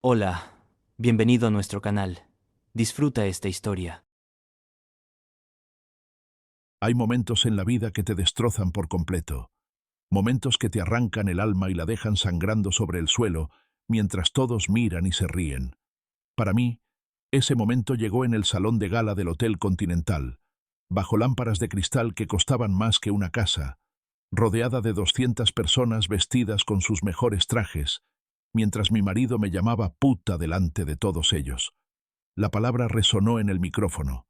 Hola, bienvenido a nuestro canal. Disfruta esta historia. Hay momentos en la vida que te destrozan por completo, momentos que te arrancan el alma y la dejan sangrando sobre el suelo, mientras todos miran y se ríen. Para mí, ese momento llegó en el salón de gala del Hotel Continental, bajo lámparas de cristal que costaban más que una casa, rodeada de 200 personas vestidas con sus mejores trajes, mientras mi marido me llamaba puta delante de todos ellos. La palabra resonó en el micrófono.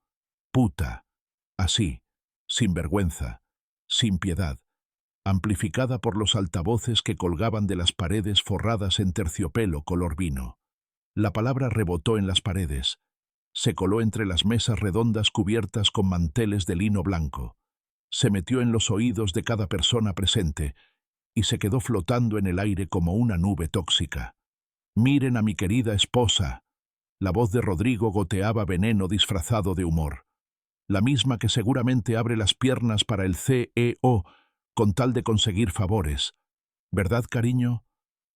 Puta. Así, sin vergüenza, sin piedad, amplificada por los altavoces que colgaban de las paredes forradas en terciopelo color vino. La palabra rebotó en las paredes, se coló entre las mesas redondas cubiertas con manteles de lino blanco, se metió en los oídos de cada persona presente y se quedó flotando en el aire como una nube tóxica. «Miren a mi querida esposa». La voz de Rodrigo goteaba veneno disfrazado de humor. La misma que seguramente abre las piernas para el CEO con tal de conseguir favores. ¿Verdad, cariño?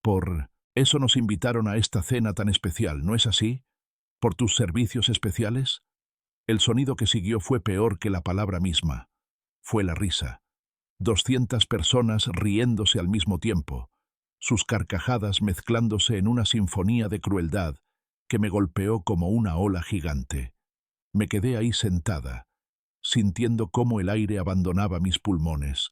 Por eso nos invitaron a esta cena tan especial, ¿no es así? ¿Por tus servicios especiales? El sonido que siguió fue peor que la palabra misma. Fue la risa. 200 personas riéndose al mismo tiempo, sus carcajadas mezclándose en una sinfonía de crueldad que me golpeó como una ola gigante. Me quedé ahí sentada, sintiendo cómo el aire abandonaba mis pulmones,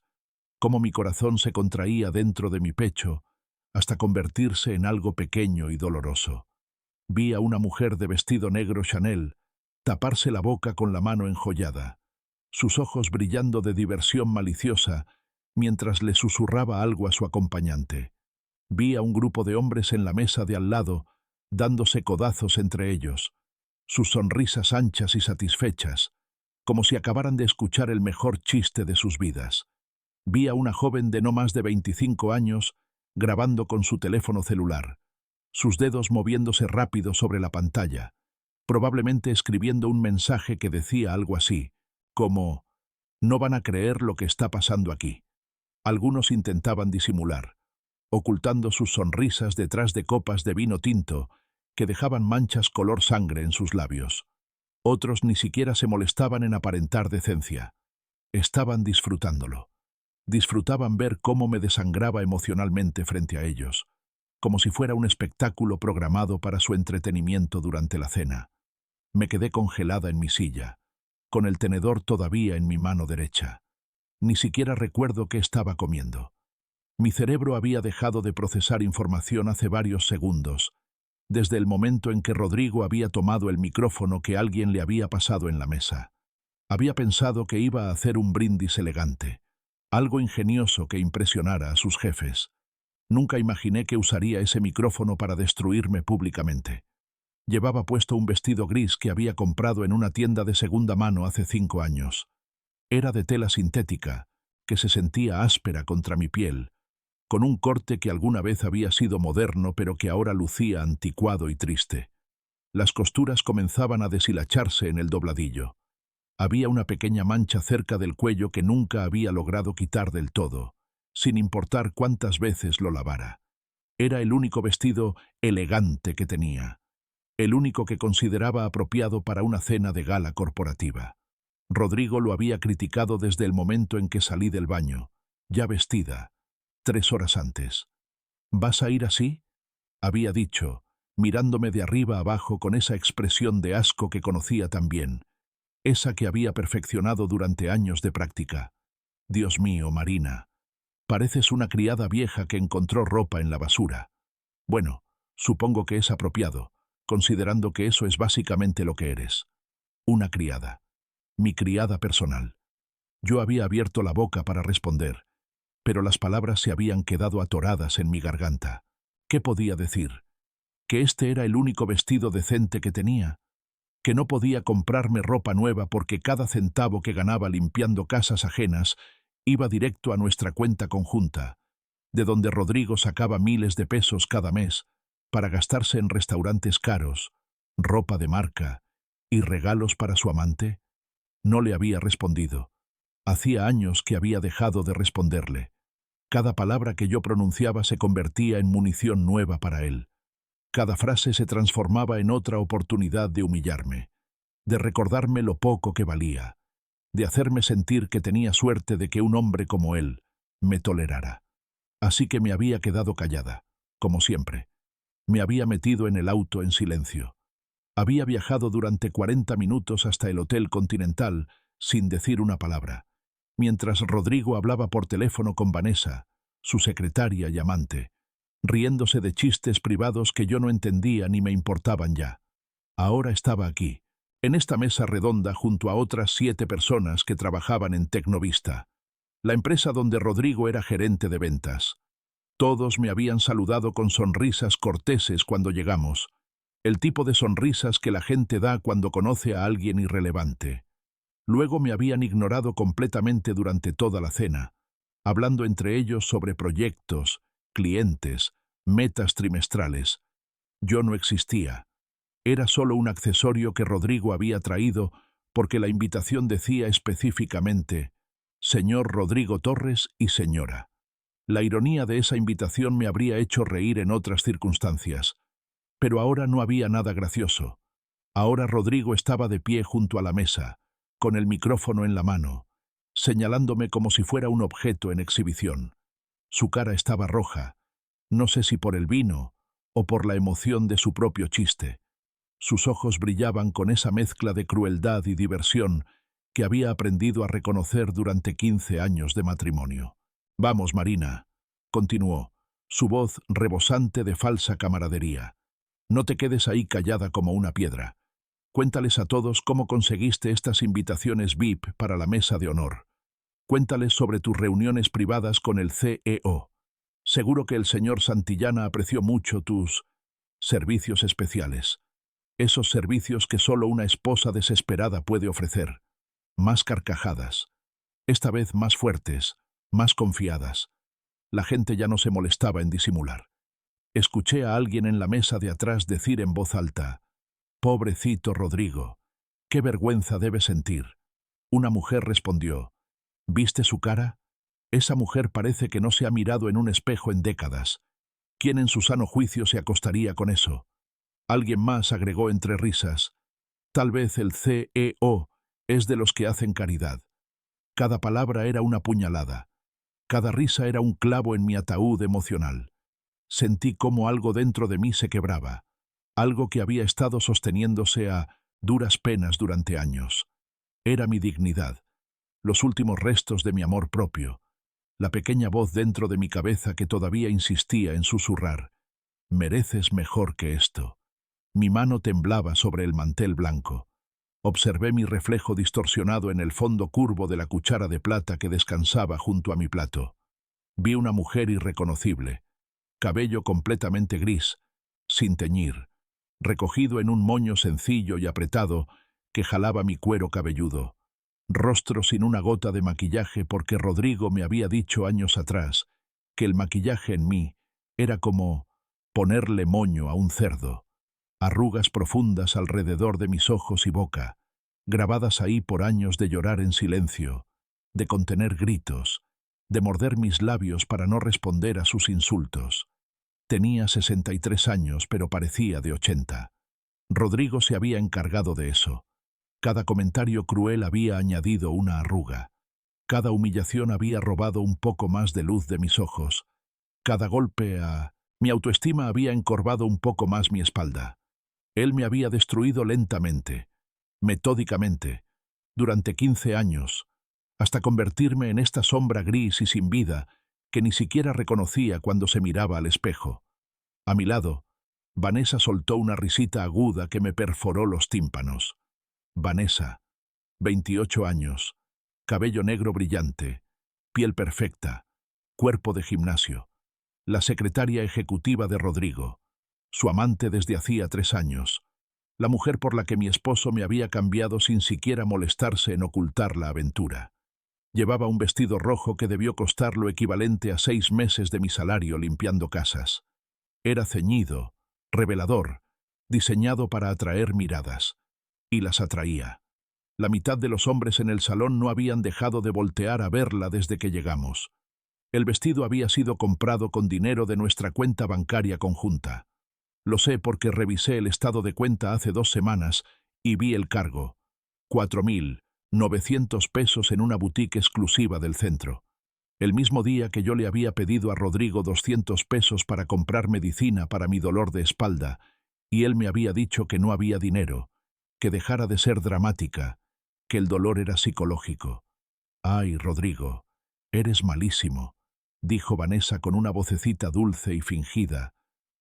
cómo mi corazón se contraía dentro de mi pecho hasta convertirse en algo pequeño y doloroso. Vi a una mujer de vestido negro Chanel taparse la boca con la mano enjollada, sus ojos brillando de diversión maliciosa mientras le susurraba algo a su acompañante. Vi a un grupo de hombres en la mesa de al lado dándose codazos entre ellos, sus sonrisas anchas y satisfechas, como si acabaran de escuchar el mejor chiste de sus vidas. Vi a una joven de no más de 25 años grabando con su teléfono celular, sus dedos moviéndose rápido sobre la pantalla, probablemente escribiendo un mensaje que decía algo así, como «No van a creer lo que está pasando aquí». Algunos intentaban disimular, ocultando sus sonrisas detrás de copas de vino tinto que dejaban manchas color sangre en sus labios. Otros ni siquiera se molestaban en aparentar decencia. Estaban disfrutándolo. Disfrutaban ver cómo me desangraba emocionalmente frente a ellos, como si fuera un espectáculo programado para su entretenimiento durante la cena. Me quedé congelada en mi silla, con el tenedor todavía en mi mano derecha. Ni siquiera recuerdo qué estaba comiendo. Mi cerebro había dejado de procesar información hace varios segundos, desde el momento en que Rodrigo había tomado el micrófono que alguien le había pasado en la mesa. Había pensado que iba a hacer un brindis elegante, algo ingenioso que impresionara a sus jefes. Nunca imaginé que usaría ese micrófono para destruirme públicamente. Llevaba puesto un vestido gris que había comprado en una tienda de segunda mano hace 5 años. Era de tela sintética, que se sentía áspera contra mi piel, con un corte que alguna vez había sido moderno pero que ahora lucía anticuado y triste. Las costuras comenzaban a deshilacharse en el dobladillo. Había una pequeña mancha cerca del cuello que nunca había logrado quitar del todo, sin importar cuántas veces lo lavara. Era el único vestido elegante que tenía, el único que consideraba apropiado para una cena de gala corporativa. Rodrigo lo había criticado desde el momento en que salí del baño, ya vestida, 3 horas antes. «¿Vas a ir así?», había dicho, mirándome de arriba abajo con esa expresión de asco que conocía tan bien, esa que había perfeccionado durante años de práctica. «Dios mío, Marina, pareces una criada vieja que encontró ropa en la basura». Bueno, supongo que es apropiado, considerando que eso es básicamente lo que eres. Una criada. Mi criada personal. Yo había abierto la boca para responder, pero las palabras se habían quedado atoradas en mi garganta. ¿Qué podía decir? ¿Que este era el único vestido decente que tenía? ¿Que no podía comprarme ropa nueva porque cada centavo que ganaba limpiando casas ajenas iba directo a nuestra cuenta conjunta, de donde Rodrigo sacaba miles de pesos cada mes para gastarse en restaurantes caros, ropa de marca y regalos para su amante? No le había respondido. Hacía años que había dejado de responderle. Cada palabra que yo pronunciaba se convertía en munición nueva para él. Cada frase se transformaba en otra oportunidad de humillarme, de recordarme lo poco que valía, de hacerme sentir que tenía suerte de que un hombre como él me tolerara. Así que me había quedado callada, como siempre. Me había metido en el auto en silencio. Había viajado durante 40 minutos hasta el Hotel Continental sin decir una palabra, mientras Rodrigo hablaba por teléfono con Vanessa, su secretaria y amante, riéndose de chistes privados que yo no entendía ni me importaban ya. Ahora estaba aquí, en esta mesa redonda junto a otras 7 personas que trabajaban en Tecnovista, la empresa donde Rodrigo era gerente de ventas. Todos me habían saludado con sonrisas corteses cuando llegamos, el tipo de sonrisas que la gente da cuando conoce a alguien irrelevante. Luego me habían ignorado completamente durante toda la cena, hablando entre ellos sobre proyectos, clientes, metas trimestrales. Yo no existía. Era solo un accesorio que Rodrigo había traído porque la invitación decía específicamente «Señor Rodrigo Torres y señora». La ironía de esa invitación me habría hecho reír en otras circunstancias. Pero ahora no había nada gracioso. Ahora Rodrigo estaba de pie junto a la mesa, con el micrófono en la mano, señalándome como si fuera un objeto en exhibición. Su cara estaba roja, no sé si por el vino o por la emoción de su propio chiste. Sus ojos brillaban con esa mezcla de crueldad y diversión que había aprendido a reconocer durante 15 años de matrimonio. «Vamos, Marina», continuó, su voz rebosante de falsa camaradería. «No te quedes ahí callada como una piedra. Cuéntales a todos cómo conseguiste estas invitaciones VIP para la mesa de honor. Cuéntales sobre tus reuniones privadas con el CEO. Seguro que el señor Santillana apreció mucho tus servicios especiales. Esos servicios que solo una esposa desesperada puede ofrecer. Más carcajadas. Esta vez más fuertes, más confiadas. La gente ya no se molestaba en disimular. Escuché a alguien en la mesa de atrás decir en voz alta: «Pobrecito Rodrigo, qué vergüenza debe sentir». Una mujer respondió: «¿Viste su cara? Esa mujer parece que no se ha mirado en un espejo en décadas. ¿Quién en su sano juicio se acostaría con eso?». Alguien más agregó entre risas: «Tal vez el CEO es de los que hacen caridad». Cada palabra era una puñalada. Cada risa era un clavo en mi ataúd emocional. Sentí cómo algo dentro de mí se quebraba, algo que había estado sosteniéndose a duras penas durante años. Era mi dignidad, los últimos restos de mi amor propio, la pequeña voz dentro de mi cabeza que todavía insistía en susurrar: «Mereces mejor que esto». Mi mano temblaba sobre el mantel blanco. Observé mi reflejo distorsionado en el fondo curvo de la cuchara de plata que descansaba junto a mi plato. Vi una mujer irreconocible, cabello completamente gris, sin teñir, recogido en un moño sencillo y apretado que jalaba mi cuero cabelludo, rostro sin una gota de maquillaje porque Rodrigo me había dicho años atrás que el maquillaje en mí era como ponerle moño a un cerdo. Arrugas profundas alrededor de mis ojos y boca, grabadas ahí por años de llorar en silencio, de contener gritos, de morder mis labios para no responder a sus insultos. Tenía 63 años, pero parecía de 80. Rodrigo se había encargado de eso. Cada comentario cruel había añadido una arruga. Cada humillación había robado un poco más de luz de mis ojos. Cada golpe a mi autoestima había encorvado un poco más mi espalda. Él me había destruido lentamente, metódicamente, durante 15 años, hasta convertirme en esta sombra gris y sin vida que ni siquiera reconocía cuando se miraba al espejo. A mi lado, Vanessa soltó una risita aguda que me perforó los tímpanos. Vanessa, 28 años, cabello negro brillante, piel perfecta, cuerpo de gimnasio, la secretaria ejecutiva de Rodrigo, su amante desde hacía 3 años, la mujer por la que mi esposo me había cambiado sin siquiera molestarse en ocultar la aventura. Llevaba un vestido rojo que debió costar lo equivalente a 6 meses de mi salario limpiando casas. Era ceñido, revelador, diseñado para atraer miradas. Y las atraía. La mitad de los hombres en el salón no habían dejado de voltear a verla desde que llegamos. El vestido había sido comprado con dinero de nuestra cuenta bancaria conjunta. Lo sé porque revisé el estado de cuenta hace 2 semanas y vi el cargo. 4.900 pesos en una boutique exclusiva del centro. El mismo día que yo le había pedido a Rodrigo 200 pesos para comprar medicina para mi dolor de espalda, y él me había dicho que no había dinero, que dejara de ser dramática, que el dolor era psicológico. «Ay, Rodrigo, eres malísimo», dijo Vanessa con una vocecita dulce y fingida,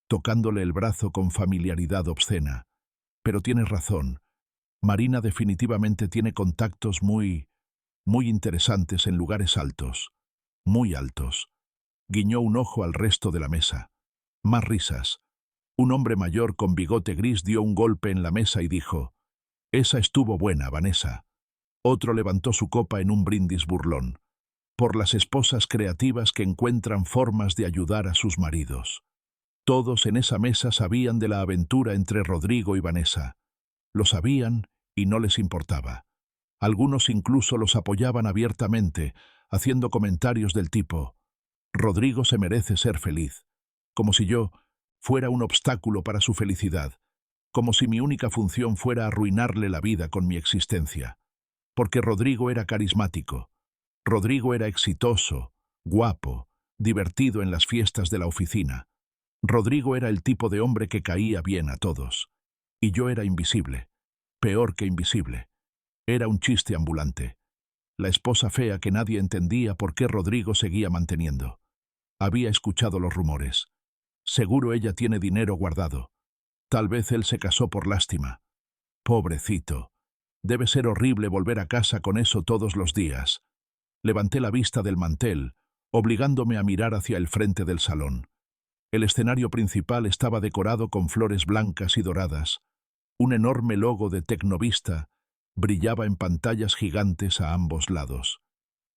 tocándole el brazo con familiaridad obscena. «Pero tienes razón. Marina definitivamente tiene contactos muy interesantes en lugares altos. Muy altos». Guiñó un ojo al resto de la mesa. Más risas. Un hombre mayor con bigote gris dio un golpe en la mesa y dijo: «Esa estuvo buena, Vanessa». Otro levantó su copa en un brindis burlón. Por las esposas creativas que encuentran formas de ayudar a sus maridos. Todos en esa mesa sabían de la aventura entre Rodrigo y Vanessa. Lo sabían y no les importaba. Algunos incluso los apoyaban abiertamente, haciendo comentarios del tipo: «Rodrigo se merece ser feliz», como si yo fuera un obstáculo para su felicidad, como si mi única función fuera arruinarle la vida con mi existencia. Porque Rodrigo era carismático. Rodrigo era exitoso, guapo, divertido en las fiestas de la oficina. Rodrigo era el tipo de hombre que caía bien a todos. Y yo era invisible. Peor que invisible. Era un chiste ambulante. La esposa fea que nadie entendía por qué Rodrigo seguía manteniendo. Había escuchado los rumores. Seguro ella tiene dinero guardado. Tal vez él se casó por lástima. Pobrecito. Debe ser horrible volver a casa con eso todos los días. Levanté la vista del mantel, obligándome a mirar hacia el frente del salón. El escenario principal estaba decorado con flores blancas y doradas. Un enorme logo de Tecnovista brillaba en pantallas gigantes a ambos lados.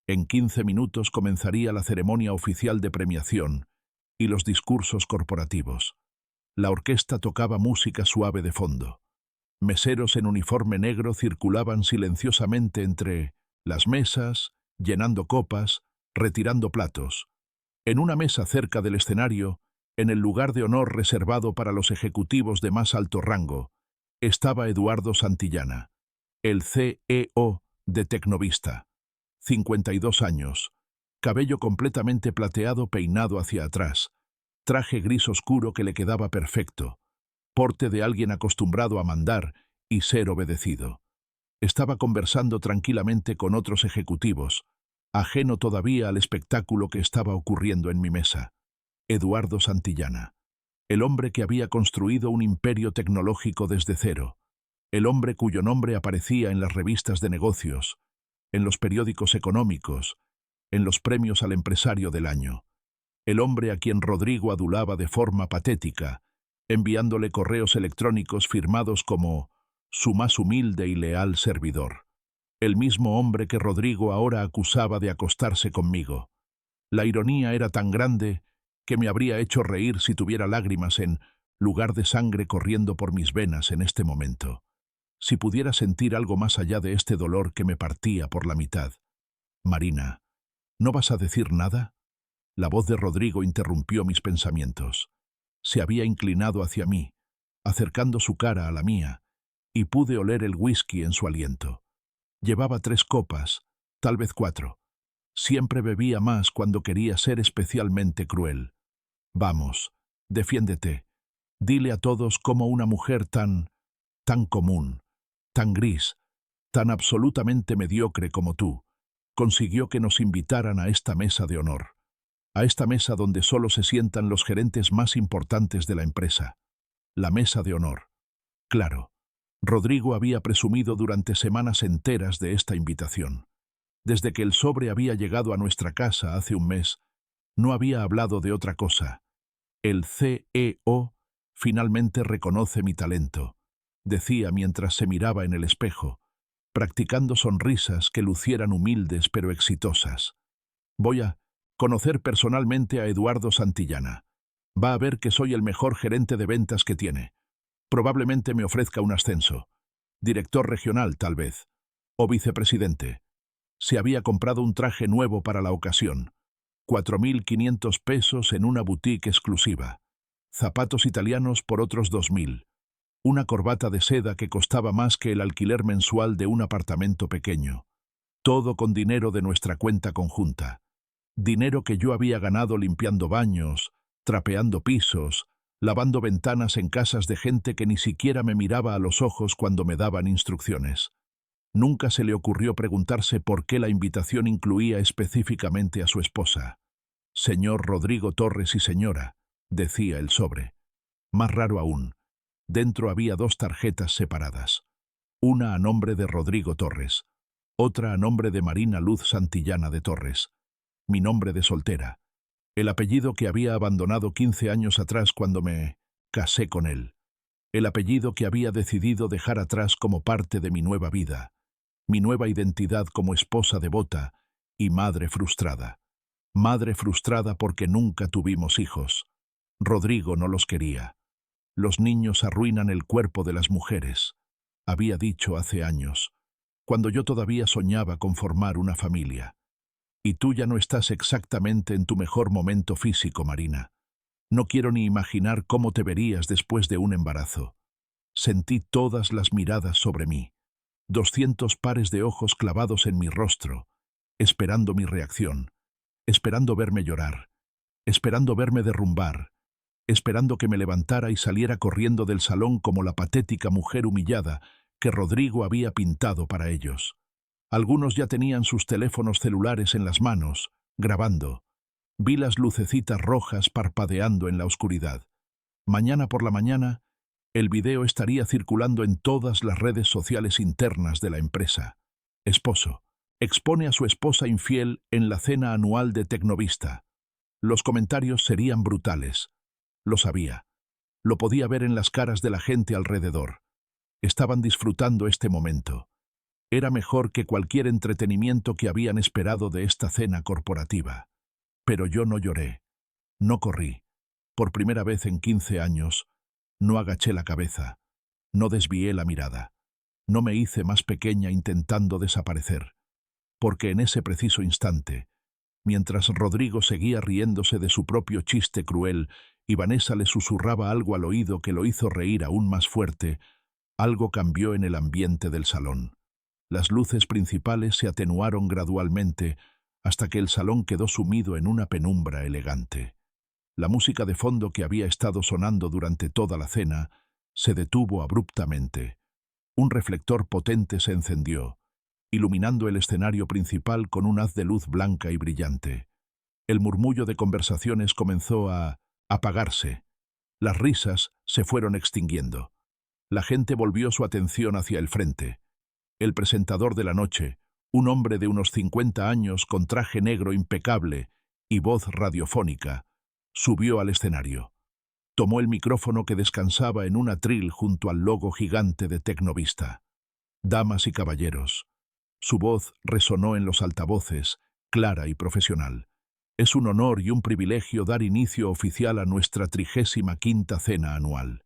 En 15 minutos comenzaría la ceremonia oficial de premiación y los discursos corporativos. La orquesta tocaba música suave de fondo. Meseros en uniforme negro circulaban silenciosamente entre las mesas, llenando copas, retirando platos. En una mesa cerca del escenario, en el lugar de honor reservado para los ejecutivos de más alto rango, estaba Eduardo Santillana, el CEO de Tecnovista. 52 años, cabello completamente plateado peinado hacia atrás, traje gris oscuro que le quedaba perfecto, porte de alguien acostumbrado a mandar y ser obedecido. Estaba conversando tranquilamente con otros ejecutivos, ajeno todavía al espectáculo que estaba ocurriendo en mi mesa. Eduardo Santillana, el hombre que había construido un imperio tecnológico desde cero, el hombre cuyo nombre aparecía en las revistas de negocios, en los periódicos económicos, en los premios al empresario del año, el hombre a quien Rodrigo adulaba de forma patética, enviándole correos electrónicos firmados como «su más humilde y leal servidor». El mismo hombre que Rodrigo ahora acusaba de acostarse conmigo. La ironía era tan grande que me habría hecho reír si tuviera lágrimas en lugar de sangre corriendo por mis venas en este momento. Si pudiera sentir algo más allá de este dolor que me partía por la mitad. «Marina, ¿no vas a decir nada?». La voz de Rodrigo interrumpió mis pensamientos. Se había inclinado hacia mí, acercando su cara a la mía, y pude oler el whisky en su aliento. Llevaba 3 copas, tal vez 4. Siempre bebía más cuando quería ser especialmente cruel. «Vamos, defiéndete. Dile a todos cómo una mujer tan común, tan gris, tan absolutamente mediocre como tú, consiguió que nos invitaran a esta mesa de honor. A esta mesa donde solo se sientan los gerentes más importantes de la empresa. La mesa de honor». Claro, Rodrigo había presumido durante semanas enteras de esta invitación. Desde que el sobre había llegado a nuestra casa hace un mes, no había hablado de otra cosa. «El CEO finalmente reconoce mi talento», decía mientras se miraba en el espejo, practicando sonrisas que lucieran humildes pero exitosas. «Voy a conocer personalmente a Eduardo Santillana. Va a ver que soy el mejor gerente de ventas que tiene. Probablemente me ofrezca un ascenso. Director regional, tal vez. O vicepresidente». Se había comprado un traje nuevo para la ocasión. 4.500 pesos en una boutique exclusiva. zapatos italianos por otros 2000, una corbata de seda que costaba más que el alquiler mensual de un apartamento pequeño. Todo con dinero de nuestra cuenta conjunta. Dinero que yo había ganado limpiando baños, trapeando pisos, lavando ventanas en casas de gente que ni siquiera me miraba a los ojos cuando me daban instrucciones. Nunca se le ocurrió preguntarse por qué la invitación incluía específicamente a su esposa. Señor Rodrigo Torres y señora, decía el sobre. Más raro aún, dentro había 2 tarjetas separadas. Una a nombre de Rodrigo Torres, otra a nombre de Marina Luz Santillana de Torres. Mi nombre de soltera, el apellido que había abandonado 15 años atrás cuando me casé con él, el apellido que había decidido dejar atrás como parte de mi nueva vida, mi nueva identidad como esposa devota y madre frustrada. Madre frustrada porque nunca tuvimos hijos. Rodrigo no los quería. Los niños arruinan el cuerpo de las mujeres, había dicho hace años, cuando yo todavía soñaba con formar una familia. Y tú ya no estás exactamente en tu mejor momento físico, Marina. No quiero ni imaginar cómo te verías después de un embarazo. Sentí todas las miradas sobre mí, 200 pares de ojos clavados en mi rostro, esperando mi reacción, esperando verme llorar, esperando verme derrumbar, esperando que me levantara y saliera corriendo del salón como la patética mujer humillada que Rodrigo había pintado para ellos. Algunos ya tenían sus teléfonos celulares en las manos, grabando. Vi las lucecitas rojas parpadeando en la oscuridad. Mañana por la mañana, el video estaría circulando en todas las redes sociales internas de la empresa. Esposo expone a su esposa infiel en la cena anual de Tecnovista. Los comentarios serían brutales. Lo sabía. Lo podía ver en las caras de la gente alrededor. Estaban disfrutando este momento. Era mejor que cualquier entretenimiento que habían esperado de esta cena corporativa. Pero yo no lloré. No corrí. Por primera vez en 15 años, no agaché la cabeza. No desvié la mirada. No me hice más pequeña intentando desaparecer. Porque en ese preciso instante, mientras Rodrigo seguía riéndose de su propio chiste cruel y Vanessa le susurraba algo al oído que lo hizo reír aún más fuerte, algo cambió en el ambiente del salón. Las luces principales se atenuaron gradualmente hasta que el salón quedó sumido en una penumbra elegante. La música de fondo que había estado sonando durante toda la cena se detuvo abruptamente. Un reflector potente se encendió, iluminando el escenario principal con un haz de luz blanca y brillante. El murmullo de conversaciones comenzó a apagarse. Las risas se fueron extinguiendo. La gente volvió su atención hacia el frente. El presentador de la noche, un hombre de unos 50 años con traje negro impecable y voz radiofónica, subió al escenario. Tomó el micrófono que descansaba en un atril junto al logo gigante de Tecnovista. Damas y caballeros, su voz resonó en los altavoces, clara y profesional. Es un honor y un privilegio dar inicio oficial a nuestra 35ª cena anual.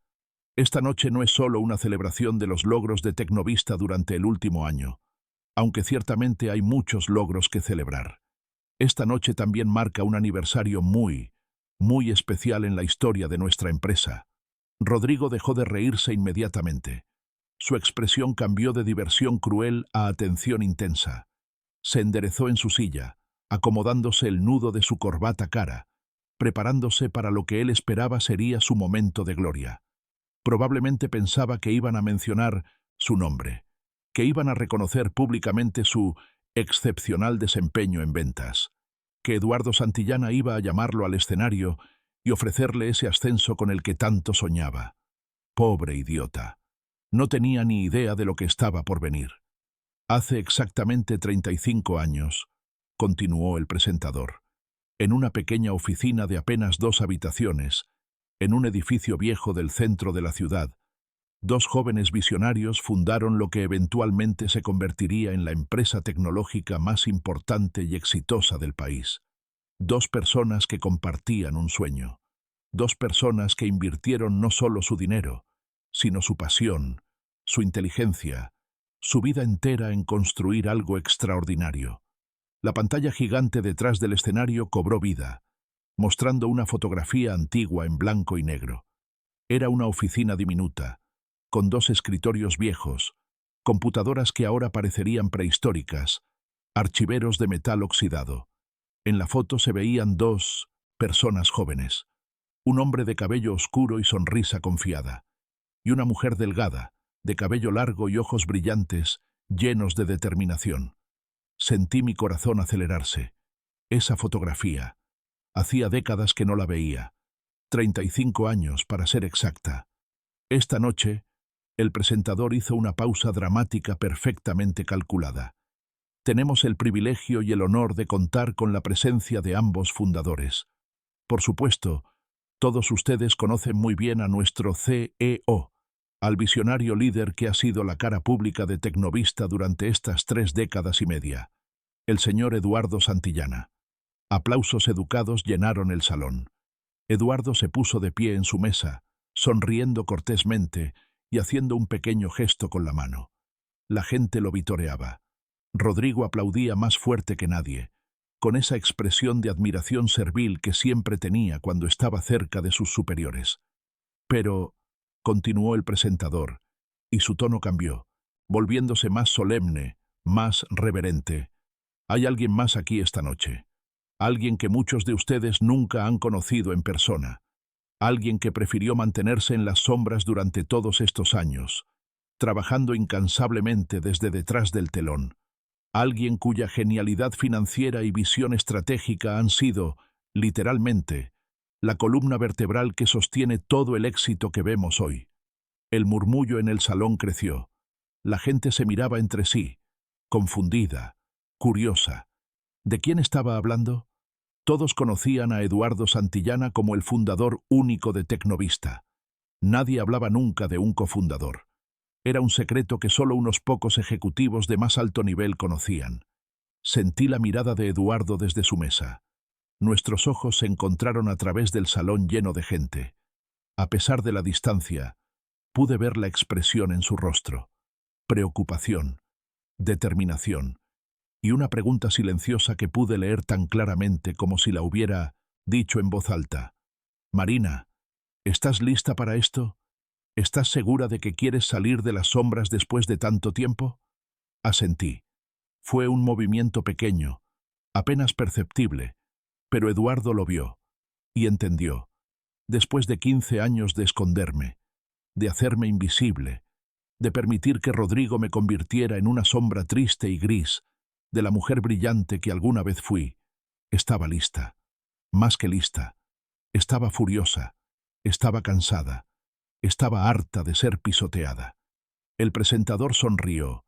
Esta noche no es solo una celebración de los logros de Tecnovista durante el último año, aunque ciertamente hay muchos logros que celebrar. Esta noche también marca un aniversario muy especial en la historia de nuestra empresa. Rodrigo dejó de reírse inmediatamente. Su expresión cambió de diversión cruel a atención intensa. Se enderezó en su silla, acomodándose el nudo de su corbata cara, preparándose para lo que él esperaba sería su momento de gloria. Probablemente pensaba que iban a mencionar su nombre, que iban a reconocer públicamente su excepcional desempeño en ventas, que Eduardo Santillana iba a llamarlo al escenario y ofrecerle ese ascenso con el que tanto soñaba. Pobre idiota. No tenía ni idea de lo que estaba por venir. Hace exactamente 35 años, continuó el presentador, en una pequeña oficina de apenas 2 habitaciones, en un edificio viejo del centro de la ciudad, 2 jóvenes visionarios fundaron lo que eventualmente se convertiría en la empresa tecnológica más importante y exitosa del país. 2 personas que compartían un sueño. 2 personas que invirtieron no solo su dinero, sino su pasión, su inteligencia, su vida entera en construir algo extraordinario. La pantalla gigante detrás del escenario cobró vida. mostrando una fotografía antigua en blanco y negro. Era una oficina diminuta, con 2 escritorios viejos, computadoras que ahora parecerían prehistóricas, archiveros de metal oxidado. En la foto se veían 2 personas jóvenes, un hombre de cabello oscuro y sonrisa confiada, y una mujer delgada, de cabello largo y ojos brillantes, llenos de determinación. Sentí mi corazón acelerarse. Esa fotografía. Hacía décadas que no la veía. 35 años, para ser exacta. Esta noche, el presentador hizo una pausa dramática perfectamente calculada. Tenemos el privilegio y el honor de contar con la presencia de ambos fundadores. Por supuesto, todos ustedes conocen muy bien a nuestro CEO, al visionario líder que ha sido la cara pública de Tecnovista durante estas 3 décadas y media, el señor Eduardo Santillana. Aplausos educados llenaron el salón. Eduardo se puso de pie en su mesa, sonriendo cortésmente y haciendo un pequeño gesto con la mano. La gente lo vitoreaba. Rodrigo aplaudía más fuerte que nadie, con esa expresión de admiración servil que siempre tenía cuando estaba cerca de sus superiores. Pero, continuó el presentador, y su tono cambió, volviéndose más solemne, más reverente. Hay alguien más aquí esta noche. Alguien que muchos de ustedes nunca han conocido en persona. Alguien que prefirió mantenerse en las sombras durante todos estos años, trabajando incansablemente desde detrás del telón. Alguien cuya genialidad financiera y visión estratégica han sido, literalmente, la columna vertebral que sostiene todo el éxito que vemos hoy. El murmullo en el salón creció. La gente se miraba entre sí, confundida, curiosa. ¿De quién estaba hablando? Todos conocían a Eduardo Santillana como el fundador único de Tecnovista. Nadie hablaba nunca de un cofundador. Era un secreto que solo unos pocos ejecutivos de más alto nivel conocían. Sentí la mirada de Eduardo desde su mesa. Nuestros ojos se encontraron a través del salón lleno de gente. A pesar de la distancia, pude ver la expresión en su rostro. Preocupación, determinación, y una pregunta silenciosa que pude leer tan claramente como si la hubiera dicho en voz alta. Marina, ¿estás lista para esto? ¿Estás segura de que quieres salir de las sombras después de tanto tiempo? Asentí. Fue un movimiento pequeño, apenas perceptible, pero Eduardo lo vio y entendió. Después de 15 años de esconderme, de hacerme invisible, de permitir que Rodrigo me convirtiera en una sombra triste y gris, de la mujer brillante que alguna vez fui, estaba lista. Más que lista. Estaba furiosa. Estaba cansada. Estaba harta de ser pisoteada. El presentador sonrió,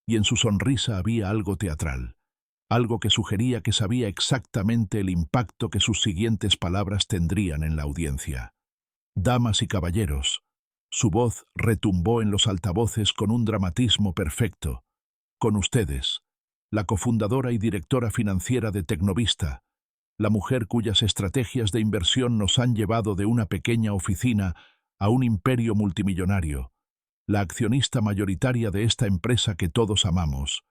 y en su sonrisa había algo teatral, algo que sugería que sabía exactamente el impacto que sus siguientes palabras tendrían en la audiencia. Damas y caballeros, su voz retumbó en los altavoces con un dramatismo perfecto. Con ustedes, la cofundadora y directora financiera de Tecnovista, la mujer cuyas estrategias de inversión nos han llevado de una pequeña oficina a un imperio multimillonario, la accionista mayoritaria de esta empresa que todos amamos,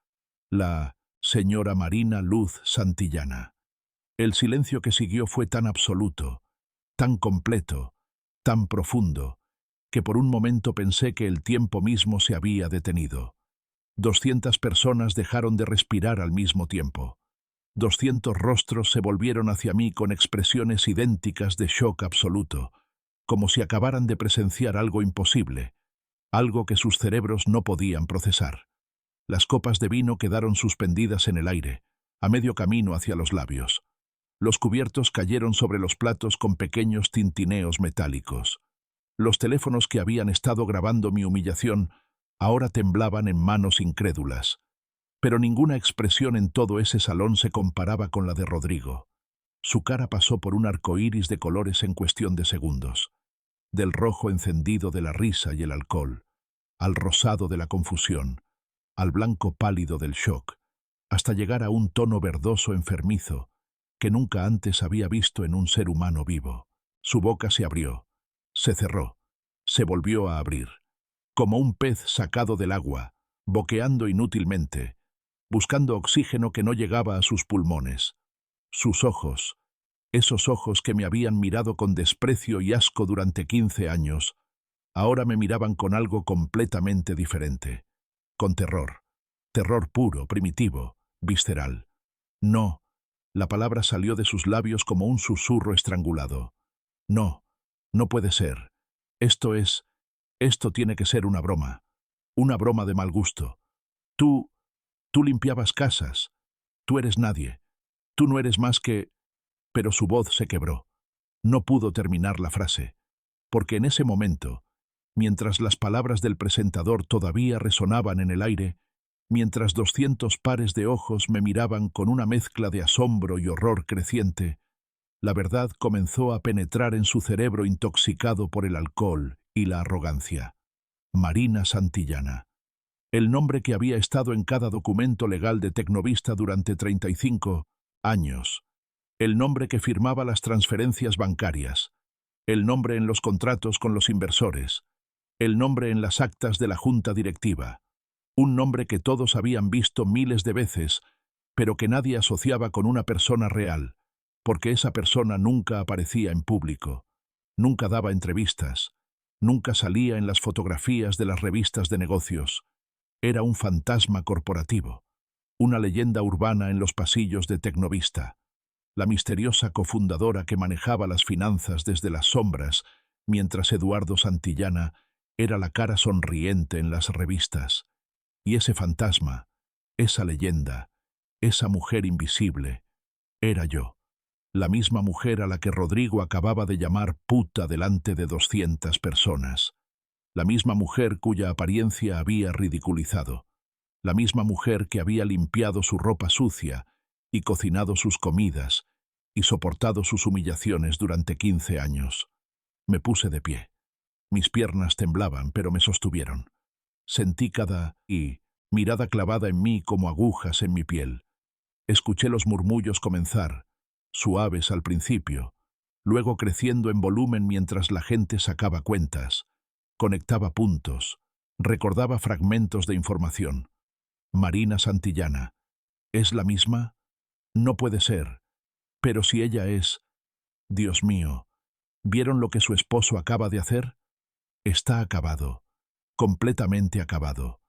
la señora Marina Luz Santillana. El silencio que siguió fue tan absoluto, tan completo, tan profundo, que por un momento pensé que el tiempo mismo se había detenido. 200 personas dejaron de respirar al mismo tiempo. 200 rostros se volvieron hacia mí con expresiones idénticas de shock absoluto, como si acabaran de presenciar algo imposible, algo que sus cerebros no podían procesar. Las copas de vino quedaron suspendidas en el aire, a medio camino hacia los labios. Los cubiertos cayeron sobre los platos con pequeños tintineos metálicos. Los teléfonos que habían estado grabando mi humillación ahora temblaban en manos incrédulas. Pero ninguna expresión en todo ese salón se comparaba con la de Rodrigo. Su cara pasó por un arco iris de colores en cuestión de segundos. Del rojo encendido de la risa y el alcohol, al rosado de la confusión, al blanco pálido del shock, hasta llegar a un tono verdoso enfermizo que nunca antes había visto en un ser humano vivo. Su boca se abrió, se cerró, se volvió a abrir, como un pez sacado del agua, boqueando inútilmente, buscando oxígeno que no llegaba a sus pulmones. Sus ojos, Esos ojos que me habían mirado con desprecio y asco durante 15 años, ahora me miraban con algo completamente diferente. Con terror. Terror puro, primitivo, visceral. No. La palabra salió de sus labios como un susurro estrangulado. No. No puede ser. Esto tiene que ser una broma. Una broma de mal gusto. Tú limpiabas casas. Tú eres nadie. Tú no eres más que... Pero su voz se quebró. No pudo terminar la frase. Porque en ese momento, mientras las palabras del presentador todavía resonaban en el aire, mientras 200 pares de ojos me miraban con una mezcla de asombro y horror creciente, la verdad comenzó a penetrar en su cerebro intoxicado por el alcohol y la arrogancia. Marina Santillana. El nombre que había estado en cada documento legal de Tecnovista durante 35 años. El nombre que firmaba las transferencias bancarias. El nombre en los contratos con los inversores. El nombre en las actas de la junta directiva. Un nombre que todos habían visto miles de veces, pero que nadie asociaba con una persona real, porque esa persona nunca aparecía en público, nunca daba entrevistas, nunca salía en las fotografías de las revistas de negocios. Era un fantasma corporativo, una leyenda urbana en los pasillos de Tecnovista, la misteriosa cofundadora que manejaba las finanzas desde las sombras, mientras Eduardo Santillana era la cara sonriente en las revistas. Y ese fantasma, esa leyenda, esa mujer invisible, era yo, la misma mujer a la que Rodrigo acababa de llamar puta delante de 200 personas, la misma mujer cuya apariencia había ridiculizado, la misma mujer que había limpiado su ropa sucia y cocinado sus comidas y soportado sus humillaciones durante 15 años. Me puse de pie. Mis piernas temblaban, pero me sostuvieron. Sentí mirada clavada en mí como agujas en mi piel. Escuché los murmullos comenzar, suaves al principio, luego creciendo en volumen mientras la gente sacaba cuentas, conectaba puntos, recordaba fragmentos de información. Marina Santillana. ¿Es la misma? No puede ser. Pero si ella es... Dios mío, ¿vieron lo que su esposo acaba de hacer? Está acabado. Completamente acabado.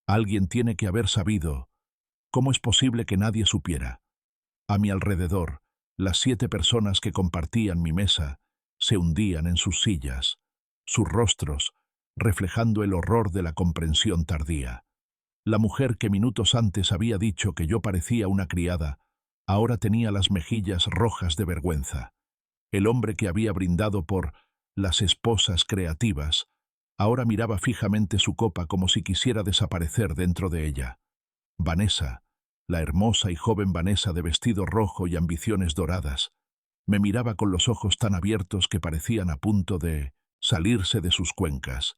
Alguien tiene que haber sabido. ¿Cómo es posible que nadie supiera? A mi alrededor, las 7 personas que compartían mi mesa se hundían en sus sillas, sus rostros reflejando el horror de la comprensión tardía. La mujer que minutos antes había dicho que yo parecía una criada, ahora tenía las mejillas rojas de vergüenza. El hombre que había brindado por las esposas creativas, ahora miraba fijamente su copa como si quisiera desaparecer dentro de ella. Vanessa, la hermosa y joven Vanessa de vestido rojo y ambiciones doradas, me miraba con los ojos tan abiertos que parecían a punto de salirse de sus cuencas.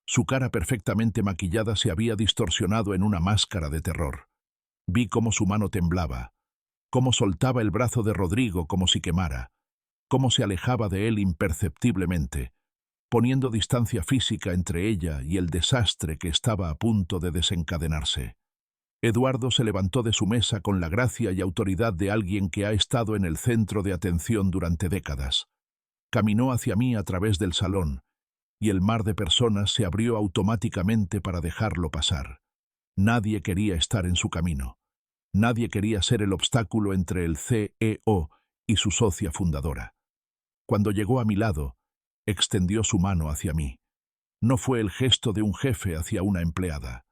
Su cara perfectamente maquillada se había distorsionado en una máscara de terror. Vi cómo su mano temblaba, cómo soltaba el brazo de Rodrigo como si quemara, cómo se alejaba de él imperceptiblemente, poniendo distancia física entre ella y el desastre que estaba a punto de desencadenarse. Eduardo se levantó de su mesa con la gracia y autoridad de alguien que ha estado en el centro de atención durante décadas. Caminó hacia mí a través del salón, y el mar de personas se abrió automáticamente para dejarlo pasar. Nadie quería estar en su camino. Nadie quería ser el obstáculo entre el CEO y su socia fundadora. Cuando llegó a mi lado, extendió su mano hacia mí. No fue el gesto de un jefe hacia una empleada,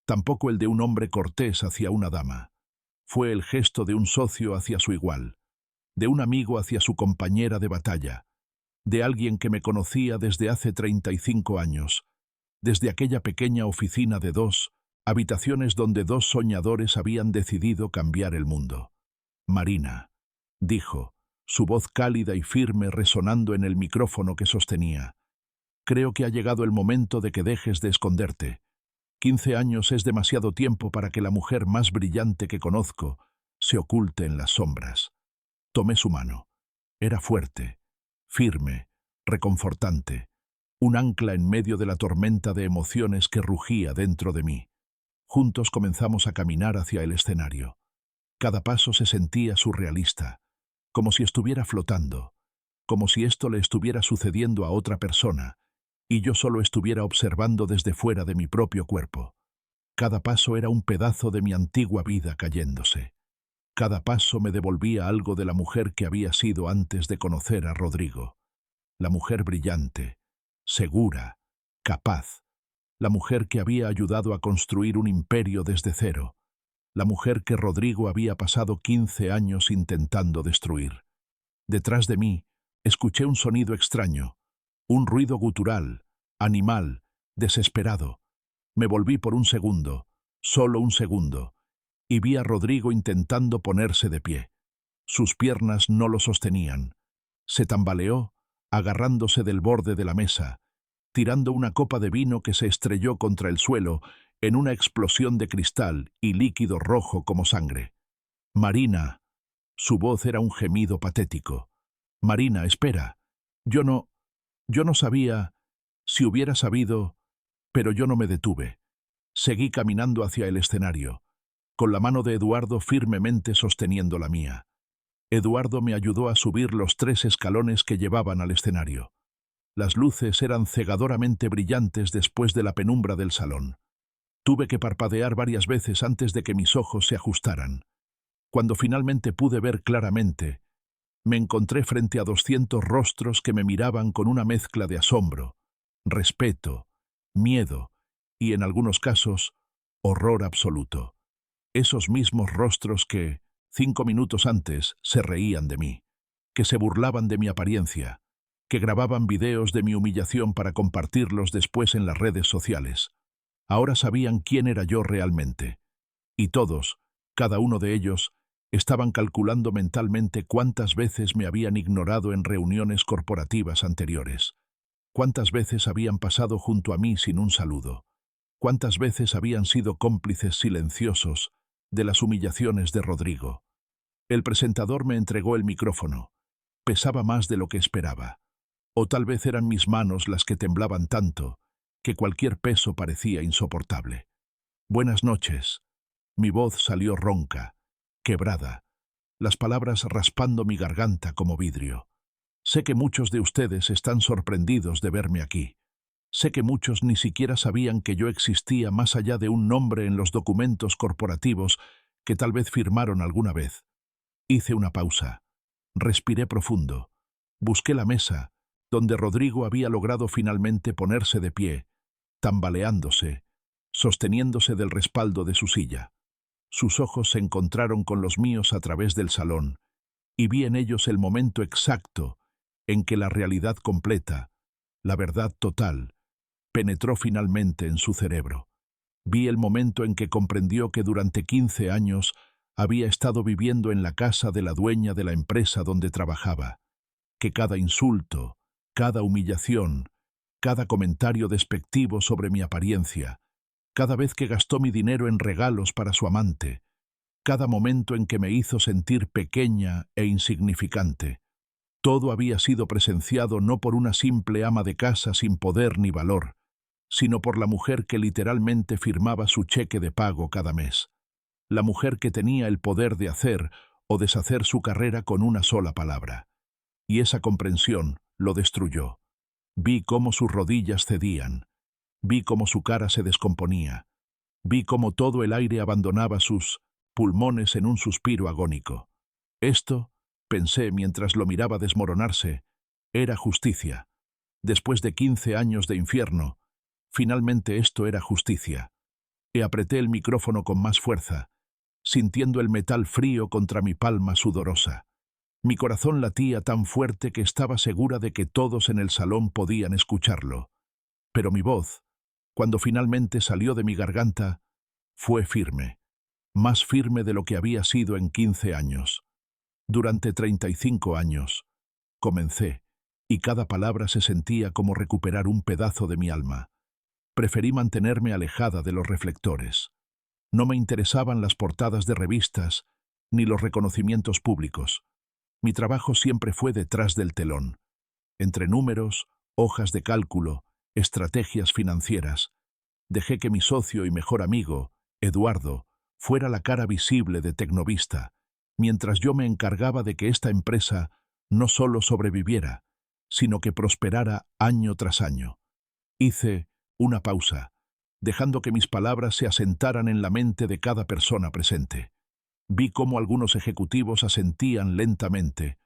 tampoco el de un hombre cortés hacia una dama. Fue el gesto de un socio hacia su igual, de un amigo hacia su compañera de batalla, de alguien que me conocía desde hace 35 años, desde aquella pequeña oficina de 2 habitaciones donde 2 soñadores habían decidido cambiar el mundo. Marina, dijo, su voz cálida y firme resonando en el micrófono que sostenía. Creo que ha llegado el momento de que dejes de esconderte. 15 años es demasiado tiempo para que la mujer más brillante que conozco se oculte en las sombras. Tomé su mano. Era fuerte, firme, reconfortante, un ancla en medio de la tormenta de emociones que rugía dentro de mí. Juntos comenzamos a caminar hacia el escenario. Cada paso se sentía surrealista. como si estuviera flotando, como si esto le estuviera sucediendo a otra persona, y yo solo estuviera observando desde fuera de mi propio cuerpo. Cada paso era un pedazo de mi antigua vida cayéndose. Cada paso me devolvía algo de la mujer que había sido antes de conocer a Rodrigo. La mujer brillante, segura, capaz. La mujer que había ayudado a construir un imperio desde cero. La mujer que Rodrigo había pasado 15 años intentando destruir. Detrás de mí, escuché un sonido extraño, un ruido gutural, animal, desesperado. Me volví por un segundo, solo un segundo, y vi a Rodrigo intentando ponerse de pie. Sus piernas no lo sostenían. Se tambaleó, agarrándose del borde de la mesa, tirando una copa de vino que se estrelló contra el suelo en una explosión de cristal y líquido rojo como sangre. «Marina». Su voz era un gemido patético. «Marina, espera. Yo no sabía. Si hubiera sabido». Pero yo no me detuve. Seguí caminando hacia el escenario, con la mano de Eduardo firmemente sosteniendo la mía. Eduardo me ayudó a subir los 3 escalones que llevaban al escenario. Las luces eran cegadoramente brillantes después de la penumbra del salón. Tuve que parpadear varias veces antes de que mis ojos se ajustaran. Cuando finalmente pude ver claramente, me encontré frente a 200 rostros que me miraban con una mezcla de asombro, respeto, miedo y, en algunos casos, horror absoluto. Esos mismos rostros que, 5 minutos antes, se reían de mí, que se burlaban de mi apariencia, que grababan videos de mi humillación para compartirlos después en las redes sociales. Ahora sabían quién era yo realmente. Y todos, cada uno de ellos, estaban calculando mentalmente cuántas veces me habían ignorado en reuniones corporativas anteriores. Cuántas veces habían pasado junto a mí sin un saludo. Cuántas veces habían sido cómplices silenciosos de las humillaciones de Rodrigo. El presentador me entregó el micrófono. Pesaba más de lo que esperaba. O tal vez eran mis manos las que temblaban tanto que cualquier peso parecía insoportable. «Buenas noches». Mi voz salió ronca, quebrada, las palabras raspando mi garganta como vidrio. Sé que muchos de ustedes están sorprendidos de verme aquí. Sé que muchos ni siquiera sabían que yo existía más allá de un nombre en los documentos corporativos que tal vez firmaron alguna vez. Hice una pausa. Respiré profundo. Busqué la mesa, donde Rodrigo había logrado finalmente ponerse de pie, tambaleándose, sosteniéndose del respaldo de su silla. Sus ojos se encontraron con los míos a través del salón, y vi en ellos el momento exacto en que la realidad completa, la verdad total, penetró finalmente en su cerebro. Vi el momento en que comprendió que durante 15 años había estado viviendo en la casa de la dueña de la empresa donde trabajaba, que cada insulto, cada humillación, cada comentario despectivo sobre mi apariencia, cada vez que gastó mi dinero en regalos para su amante, cada momento en que me hizo sentir pequeña e insignificante, todo había sido presenciado no por una simple ama de casa sin poder ni valor, sino por la mujer que literalmente firmaba su cheque de pago cada mes. La mujer que tenía el poder de hacer o deshacer su carrera con una sola palabra. Y esa comprensión lo destruyó. Vi cómo sus rodillas cedían. Vi cómo su cara se descomponía. Vi cómo todo el aire abandonaba sus pulmones en un suspiro agónico. Esto, pensé mientras lo miraba desmoronarse, era justicia. Después de 15 años de infierno, finalmente esto era justicia. Y apreté el micrófono con más fuerza, sintiendo el metal frío contra mi palma sudorosa. Mi corazón latía tan fuerte que estaba segura de que todos en el salón podían escucharlo. Pero mi voz, cuando finalmente salió de mi garganta, fue firme, más firme de lo que había sido en 15 años. Durante 35 años, comencé, y cada palabra se sentía como recuperar un pedazo de mi alma. Preferí mantenerme alejada de los reflectores. No me interesaban las portadas de revistas, ni los reconocimientos públicos. Mi trabajo siempre fue detrás del telón, entre números, hojas de cálculo, estrategias financieras. Dejé que mi socio y mejor amigo, Eduardo, fuera la cara visible de Tecnovista, mientras yo me encargaba de que esta empresa no solo sobreviviera, sino que prosperara año tras año. Hice una pausa, dejando que mis palabras se asentaran en la mente de cada persona presente. Vi cómo algunos ejecutivos asentían lentamente,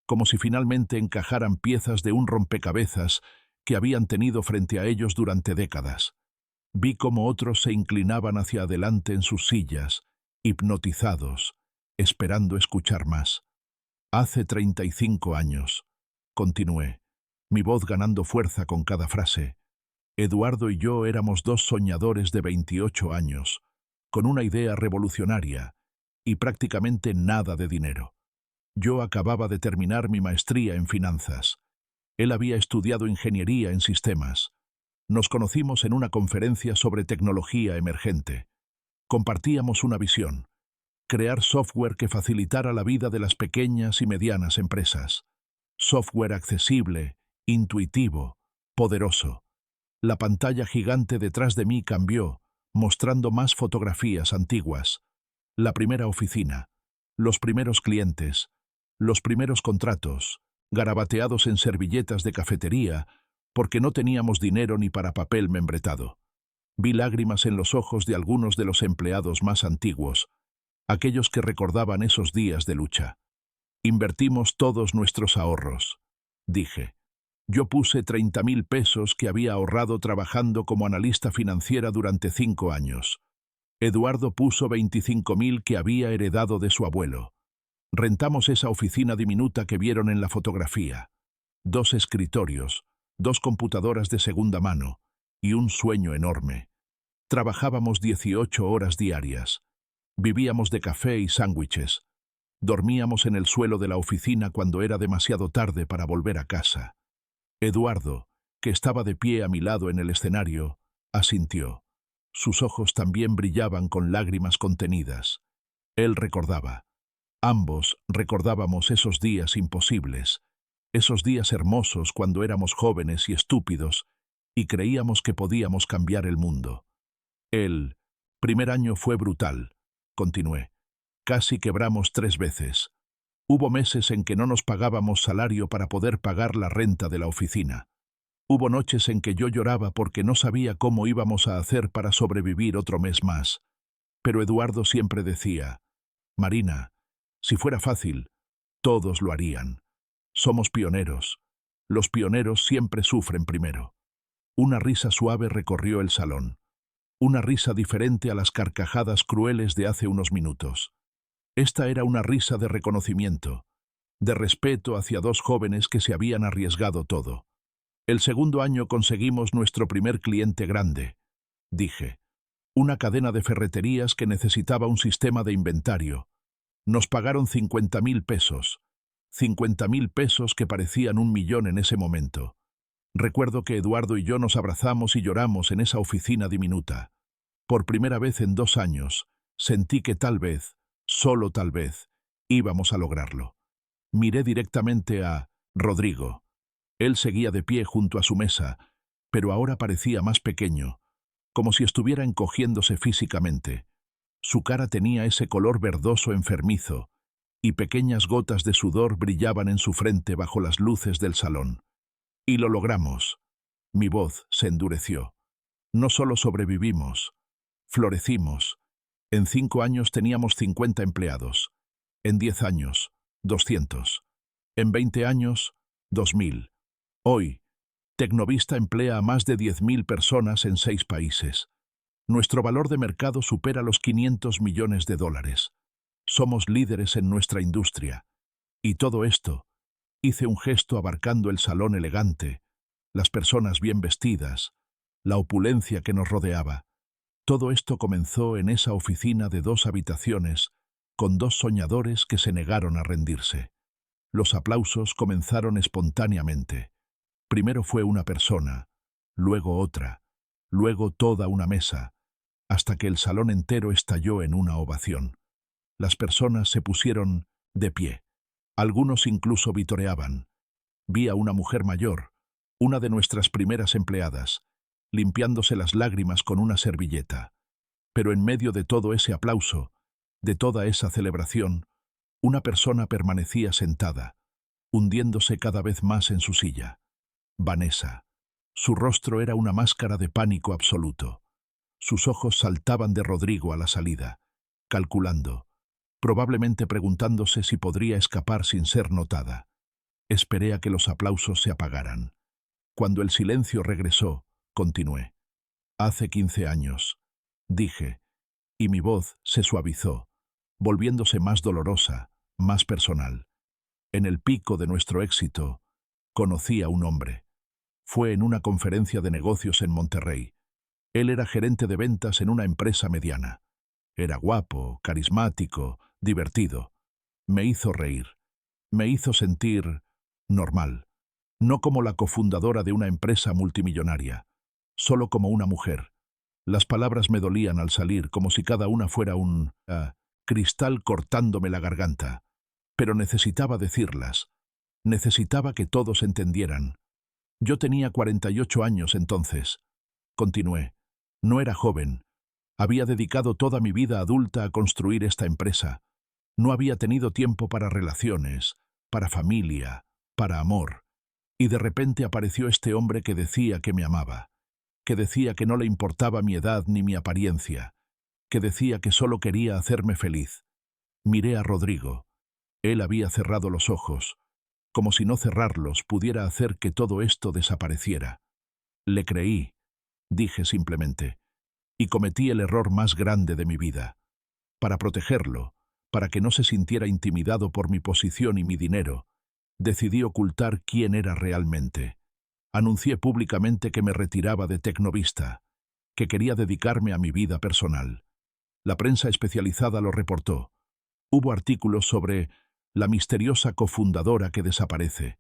como si finalmente encajaran piezas de un rompecabezas que habían tenido frente a ellos durante décadas. Vi cómo otros se inclinaban hacia adelante en sus sillas, hipnotizados, esperando escuchar más. Hace 35 años, continué, mi voz ganando fuerza con cada frase, Eduardo y yo éramos dos soñadores de 28 años, con una idea revolucionaria y prácticamente nada de dinero. Yo acababa de terminar mi maestría en finanzas. Él había estudiado ingeniería en sistemas. Nos conocimos en una conferencia sobre tecnología emergente. Compartíamos una visión: crear software que facilitara la vida de las pequeñas y medianas empresas. Software accesible, intuitivo, poderoso. La pantalla gigante detrás de mí cambió, mostrando más fotografías antiguas. La primera oficina, los primeros clientes, los primeros contratos, garabateados en servilletas de cafetería, porque no teníamos dinero ni para papel membretado. Vi lágrimas en los ojos de algunos de los empleados más antiguos, aquellos que recordaban esos días de lucha. Invertimos todos nuestros ahorros, dije. Yo puse 30.000 pesos que había ahorrado trabajando como analista financiera durante 5 años. Eduardo puso 25.000 que había heredado de su abuelo. Rentamos esa oficina diminuta que vieron en la fotografía. 2 escritorios, 2 computadoras de segunda mano y un sueño enorme. Trabajábamos 18 horas diarias. Vivíamos de café y sándwiches. Dormíamos en el suelo de la oficina cuando era demasiado tarde para volver a casa. Eduardo, que estaba de pie a mi lado en el escenario, asintió. Sus ojos también brillaban con lágrimas contenidas. Él recordaba. Ambos recordábamos esos días imposibles, esos días hermosos cuando éramos jóvenes y estúpidos y creíamos que podíamos cambiar el mundo. El primer año fue brutal, continué. Casi quebramos 3 veces. Hubo meses en que no nos pagábamos salario para poder pagar la renta de la oficina. Hubo noches en que yo lloraba porque no sabía cómo íbamos a hacer para sobrevivir otro mes más. Pero Eduardo siempre decía, Marina, si fuera fácil, todos lo harían. Somos pioneros. Los pioneros siempre sufren primero. Una risa suave recorrió el salón. Una risa diferente a las carcajadas crueles de hace unos minutos. Esta era una risa de reconocimiento, de respeto hacia 2 jóvenes que se habían arriesgado todo. El segundo año conseguimos nuestro primer cliente grande, dije. Una cadena de ferreterías que necesitaba un sistema de inventario. Nos pagaron 50.000 pesos. 50.000 pesos que parecían 1 millón en ese momento. Recuerdo que Eduardo y yo nos abrazamos y lloramos en esa oficina diminuta. Por primera vez en 2 años, sentí que tal vez, solo tal vez, íbamos a lograrlo. Miré directamente a Rodrigo. Él seguía de pie junto a su mesa, pero ahora parecía más pequeño, como si estuviera encogiéndose físicamente. Su cara tenía ese color verdoso enfermizo, y pequeñas gotas de sudor brillaban en su frente bajo las luces del salón. Y lo logramos. Mi voz se endureció. No solo sobrevivimos, florecimos. En 5 años teníamos 50 empleados. En 10 años, 200. En 20 años, 2.000. Hoy, Tecnovista emplea a más de 10.000 personas en 6 países. Nuestro valor de mercado supera los 500 millones de dólares. Somos líderes en nuestra industria. Y todo esto, hice un gesto abarcando el salón elegante, las personas bien vestidas, la opulencia que nos rodeaba. Todo esto comenzó en esa oficina de 2 habitaciones, con 2 soñadores que se negaron a rendirse. Los aplausos comenzaron espontáneamente. Primero fue una persona, luego otra, luego toda una mesa, hasta que el salón entero estalló en una ovación. Las personas se pusieron de pie. Algunos incluso vitoreaban. Vi a una mujer mayor, una de nuestras primeras empleadas, limpiándose las lágrimas con una servilleta. Pero en medio de todo ese aplauso, de toda esa celebración, Una persona permanecía sentada, hundiéndose cada vez más en su silla. Vanessa. Su rostro era una máscara de pánico absoluto. Sus ojos saltaban de Rodrigo a la salida, calculando, probablemente preguntándose si podría escapar sin ser notada. Esperé a que los aplausos se apagaran. Cuando el silencio regresó, continué. Hace 15 años, dije, y mi voz se suavizó, volviéndose más dolorosa, más personal. En el pico de nuestro éxito, conocí a un hombre. Fue en una conferencia de negocios en Monterrey. Él era gerente de ventas en una empresa mediana. Era guapo, carismático, divertido. Me hizo reír. Me hizo sentir normal. No como la cofundadora de una empresa multimillonaria, solo como una mujer. Las palabras me dolían al salir, como si cada una fuera un cristal cortándome la garganta. Pero necesitaba decirlas. Necesitaba que todos entendieran. Yo tenía 48 años entonces. Continué. No era joven. Había dedicado toda mi vida adulta a construir esta empresa. No había tenido tiempo para relaciones, para familia, para amor. Y de repente apareció este hombre que decía que me amaba, que decía que no le importaba mi edad ni mi apariencia, que decía que solo quería hacerme feliz. Miré a Rodrigo. Él había cerrado los ojos, como si no cerrarlos pudiera hacer que todo esto desapareciera. Le creí, dije simplemente, y cometí el error más grande de mi vida. Para protegerlo, para que no se sintiera intimidado por mi posición y mi dinero, decidí ocultar quién era realmente. Anuncié públicamente que me retiraba de Tecnovista, que quería dedicarme a mi vida personal. La prensa especializada lo reportó. Hubo artículos sobre la misteriosa cofundadora que desaparece,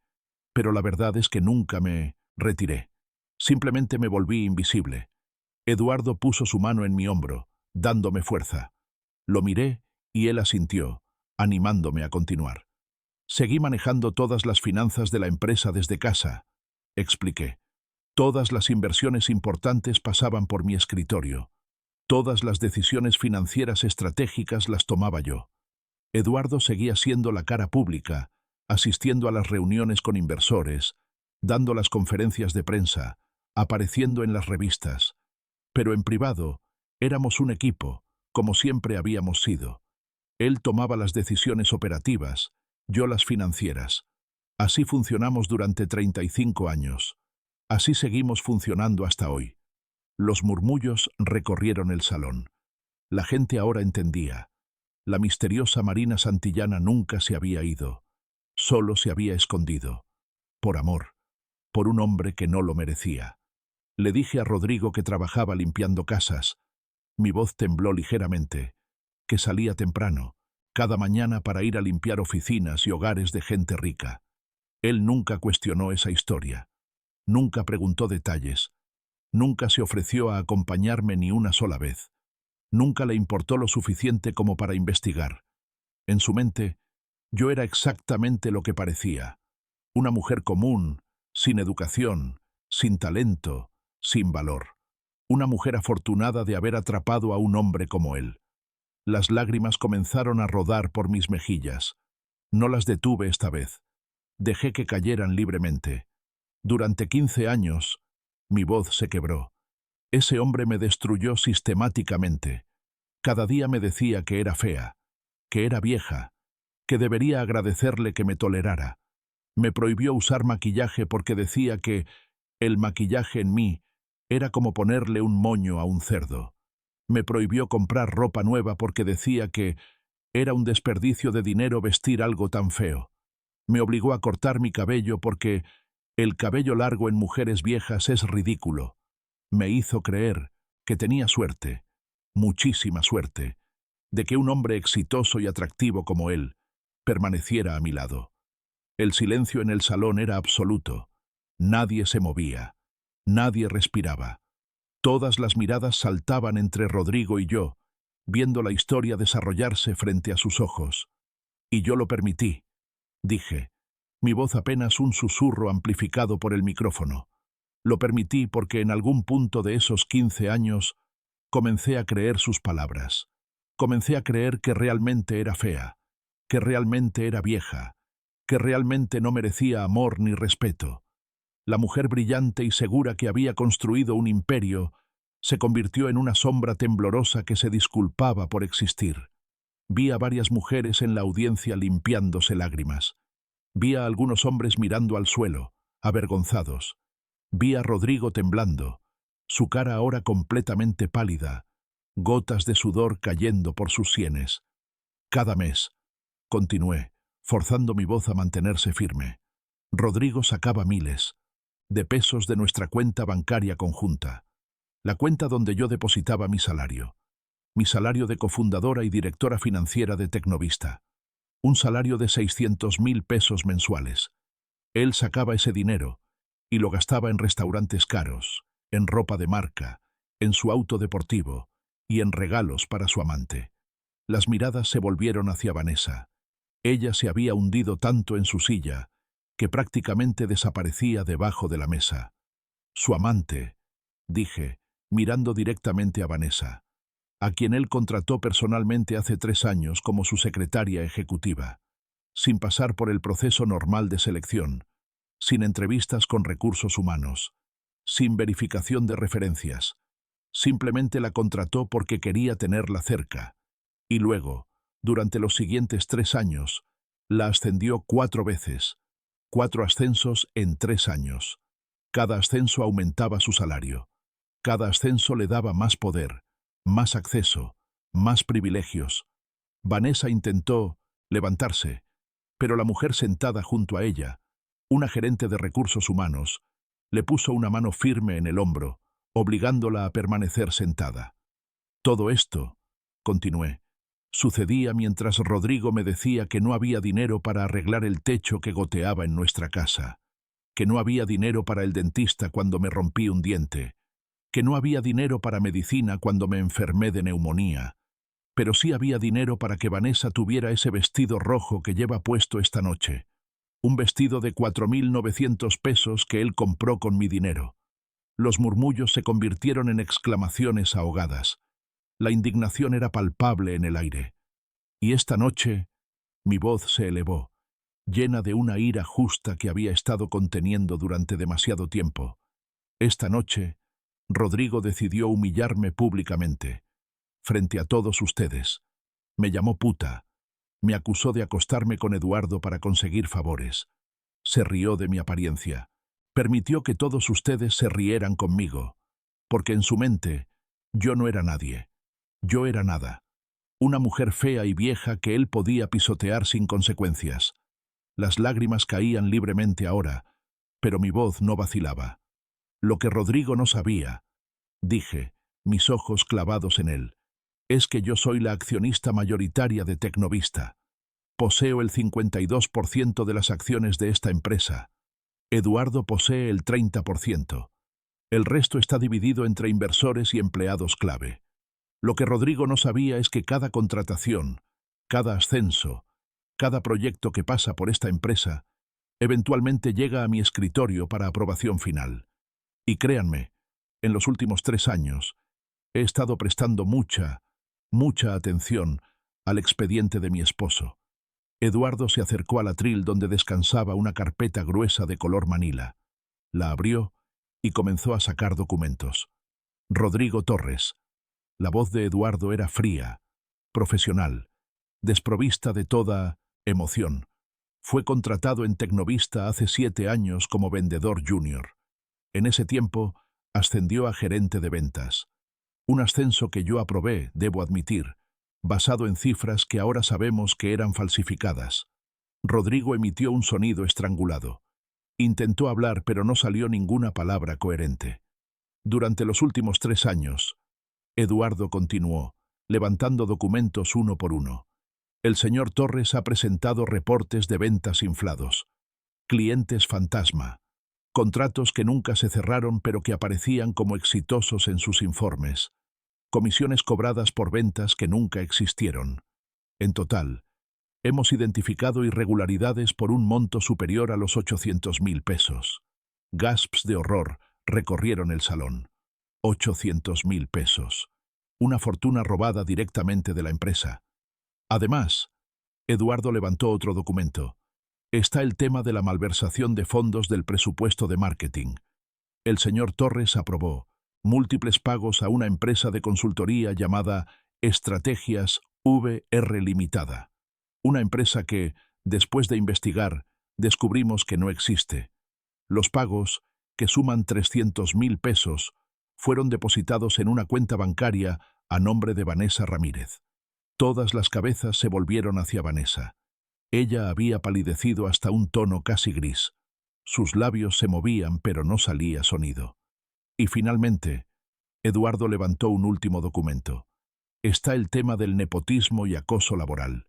pero la verdad es que nunca me retiré. Simplemente me volví invisible. Eduardo puso su mano en mi hombro, dándome fuerza. Lo miré y él asintió, animándome a continuar. Seguí manejando todas las finanzas de la empresa desde casa, expliqué. Todas las inversiones importantes pasaban por mi escritorio. Todas las decisiones financieras estratégicas las tomaba yo. Eduardo seguía siendo la cara pública, asistiendo a las reuniones con inversores, dando las conferencias de prensa, apareciendo en las revistas. Pero en privado, éramos un equipo, como siempre habíamos sido. Él tomaba las decisiones operativas, yo las financieras. Así funcionamos durante 35 años. Así seguimos funcionando hasta hoy. Los murmullos recorrieron el salón. La gente ahora entendía. La misteriosa Marina Santillana nunca se había ido. Solo se había escondido. Por amor. Por un hombre que no lo merecía. Le dije a Rodrigo que trabajaba limpiando casas. Mi voz tembló ligeramente. Que salía temprano, cada mañana para ir a limpiar oficinas y hogares de gente rica. Él nunca cuestionó esa historia. Nunca preguntó detalles. Nunca se ofreció a acompañarme ni una sola vez. Nunca le importó lo suficiente como para investigar. En su mente, yo era exactamente lo que parecía. Una mujer común, sin educación, sin talento, sin valor. Una mujer afortunada de haber atrapado a un hombre como él. Las lágrimas comenzaron a rodar por mis mejillas. No las detuve esta vez. Dejé que cayeran libremente. Durante 15 años, mi voz se quebró. Ese hombre me destruyó sistemáticamente. Cada día me decía que era fea, que era vieja, que debería agradecerle que me tolerara. Me prohibió usar maquillaje porque decía que el maquillaje en mí era como ponerle un moño a un cerdo. Me prohibió comprar ropa nueva porque decía que era un desperdicio de dinero vestir algo tan feo. Me obligó a cortar mi cabello porque el cabello largo en mujeres viejas es ridículo. Me hizo creer que tenía suerte, muchísima suerte, de que un hombre exitoso y atractivo como él permaneciera a mi lado. El silencio en el salón era absoluto. Nadie se movía. Nadie respiraba. Todas las miradas saltaban entre Rodrigo y yo, viendo la historia desarrollarse frente a sus ojos. Y yo lo permití, dije, mi voz apenas un susurro amplificado por el micrófono. Lo permití porque en algún punto de esos 15 años comencé a creer sus palabras. Comencé a creer que realmente era fea, que realmente era vieja, que realmente no merecía amor ni respeto. La mujer brillante y segura que había construido un imperio se convirtió en una sombra temblorosa que se disculpaba por existir. Vi a varias mujeres en la audiencia limpiándose lágrimas. Vi a algunos hombres mirando al suelo, avergonzados. Vi a Rodrigo temblando, su cara ahora completamente pálida, gotas de sudor cayendo por sus sienes. Cada mes, continué, forzando mi voz a mantenerse firme, Rodrigo sacaba miles de pesos de nuestra cuenta bancaria conjunta, la cuenta donde yo depositaba mi salario de cofundadora y directora financiera de Tecnovista, un salario de 600.000 pesos mensuales. Él sacaba ese dinero y lo gastaba en restaurantes caros, en ropa de marca, en su auto deportivo y en regalos para su amante. Las miradas se volvieron hacia Vanessa. Ella se había hundido tanto en su silla que prácticamente desaparecía debajo de la mesa. Su amante, dije, mirando directamente a Vanessa, a quien él contrató personalmente hace 3 años como su secretaria ejecutiva, sin pasar por el proceso normal de selección, sin entrevistas con recursos humanos, sin verificación de referencias. Simplemente la contrató porque quería tenerla cerca. Y luego, durante los siguientes 3 años, la ascendió 4 veces, 4 ascensos en 3 años. Cada ascenso aumentaba su salario. Cada ascenso le daba más poder, más acceso, más privilegios. Vanessa intentó levantarse, pero la mujer sentada junto a ella, una gerente de recursos humanos, le puso una mano firme en el hombro, obligándola a permanecer sentada. Todo esto, continué, sucedía mientras Rodrigo me decía que no había dinero para arreglar el techo que goteaba en nuestra casa, que no había dinero para el dentista cuando me rompí un diente, que no había dinero para medicina cuando me enfermé de neumonía, pero sí había dinero para que Vanessa tuviera ese vestido rojo que lleva puesto esta noche, un vestido de 4.900 pesos que él compró con mi dinero. Los murmullos se convirtieron en exclamaciones ahogadas. La indignación era palpable en el aire. Y esta noche, mi voz se elevó, llena de una ira justa que había estado conteniendo durante demasiado tiempo. Esta noche, Rodrigo decidió humillarme públicamente, frente a todos ustedes. Me llamó puta, me acusó de acostarme con Eduardo para conseguir favores. Se rió de mi apariencia. Permitió que todos ustedes se rieran conmigo, porque en su mente yo no era nadie. Yo era nada. Una mujer fea y vieja que él podía pisotear sin consecuencias. Las lágrimas caían libremente ahora, pero mi voz no vacilaba. Lo que Rodrigo no sabía, dije, mis ojos clavados en él, es que yo soy la accionista mayoritaria de Tecnovista. Poseo el 52% de las acciones de esta empresa. Eduardo posee el 30%. El resto está dividido entre inversores y empleados clave. Lo que Rodrigo no sabía es que cada contratación, cada ascenso, cada proyecto que pasa por esta empresa, eventualmente llega a mi escritorio para aprobación final. Y créanme, en los últimos 3 años, he estado prestando mucha atención al expediente de mi esposo. Eduardo se acercó al atril donde descansaba una carpeta gruesa de color manila. La abrió y comenzó a sacar documentos. Rodrigo Torres. La voz de Eduardo era fría, profesional, desprovista de toda emoción. Fue contratado en Tecnovista hace 7 años como vendedor junior. En ese tiempo, ascendió a gerente de ventas. Un ascenso que yo aprobé, debo admitir, basado en cifras que ahora sabemos que eran falsificadas. Rodrigo emitió un sonido estrangulado. Intentó hablar, pero no salió ninguna palabra coherente. Durante los últimos 3 años, Eduardo continuó, levantando documentos uno por uno. El señor Torres ha presentado reportes de ventas inflados, clientes fantasma, contratos que nunca se cerraron pero que aparecían como exitosos en sus informes, comisiones cobradas por ventas que nunca existieron. En total, hemos identificado irregularidades por un monto superior a los 800.000 pesos. Gasps de horror recorrieron el salón. 800.000 pesos. Una fortuna robada directamente de la empresa. Además, Eduardo levantó otro documento. Está el tema de la malversación de fondos del presupuesto de marketing. El señor Torres aprobó múltiples pagos a una empresa de consultoría llamada Estrategias VR Limitada. Una empresa que, después de investigar, descubrimos que no existe. Los pagos, que suman 300.000 pesos, fueron depositados en una cuenta bancaria a nombre de Vanessa Ramírez. Todas las cabezas se volvieron hacia Vanessa. Ella había palidecido hasta un tono casi gris. Sus labios se movían, pero no salía sonido. Y finalmente, Eduardo levantó un último documento. Está el tema del nepotismo y acoso laboral.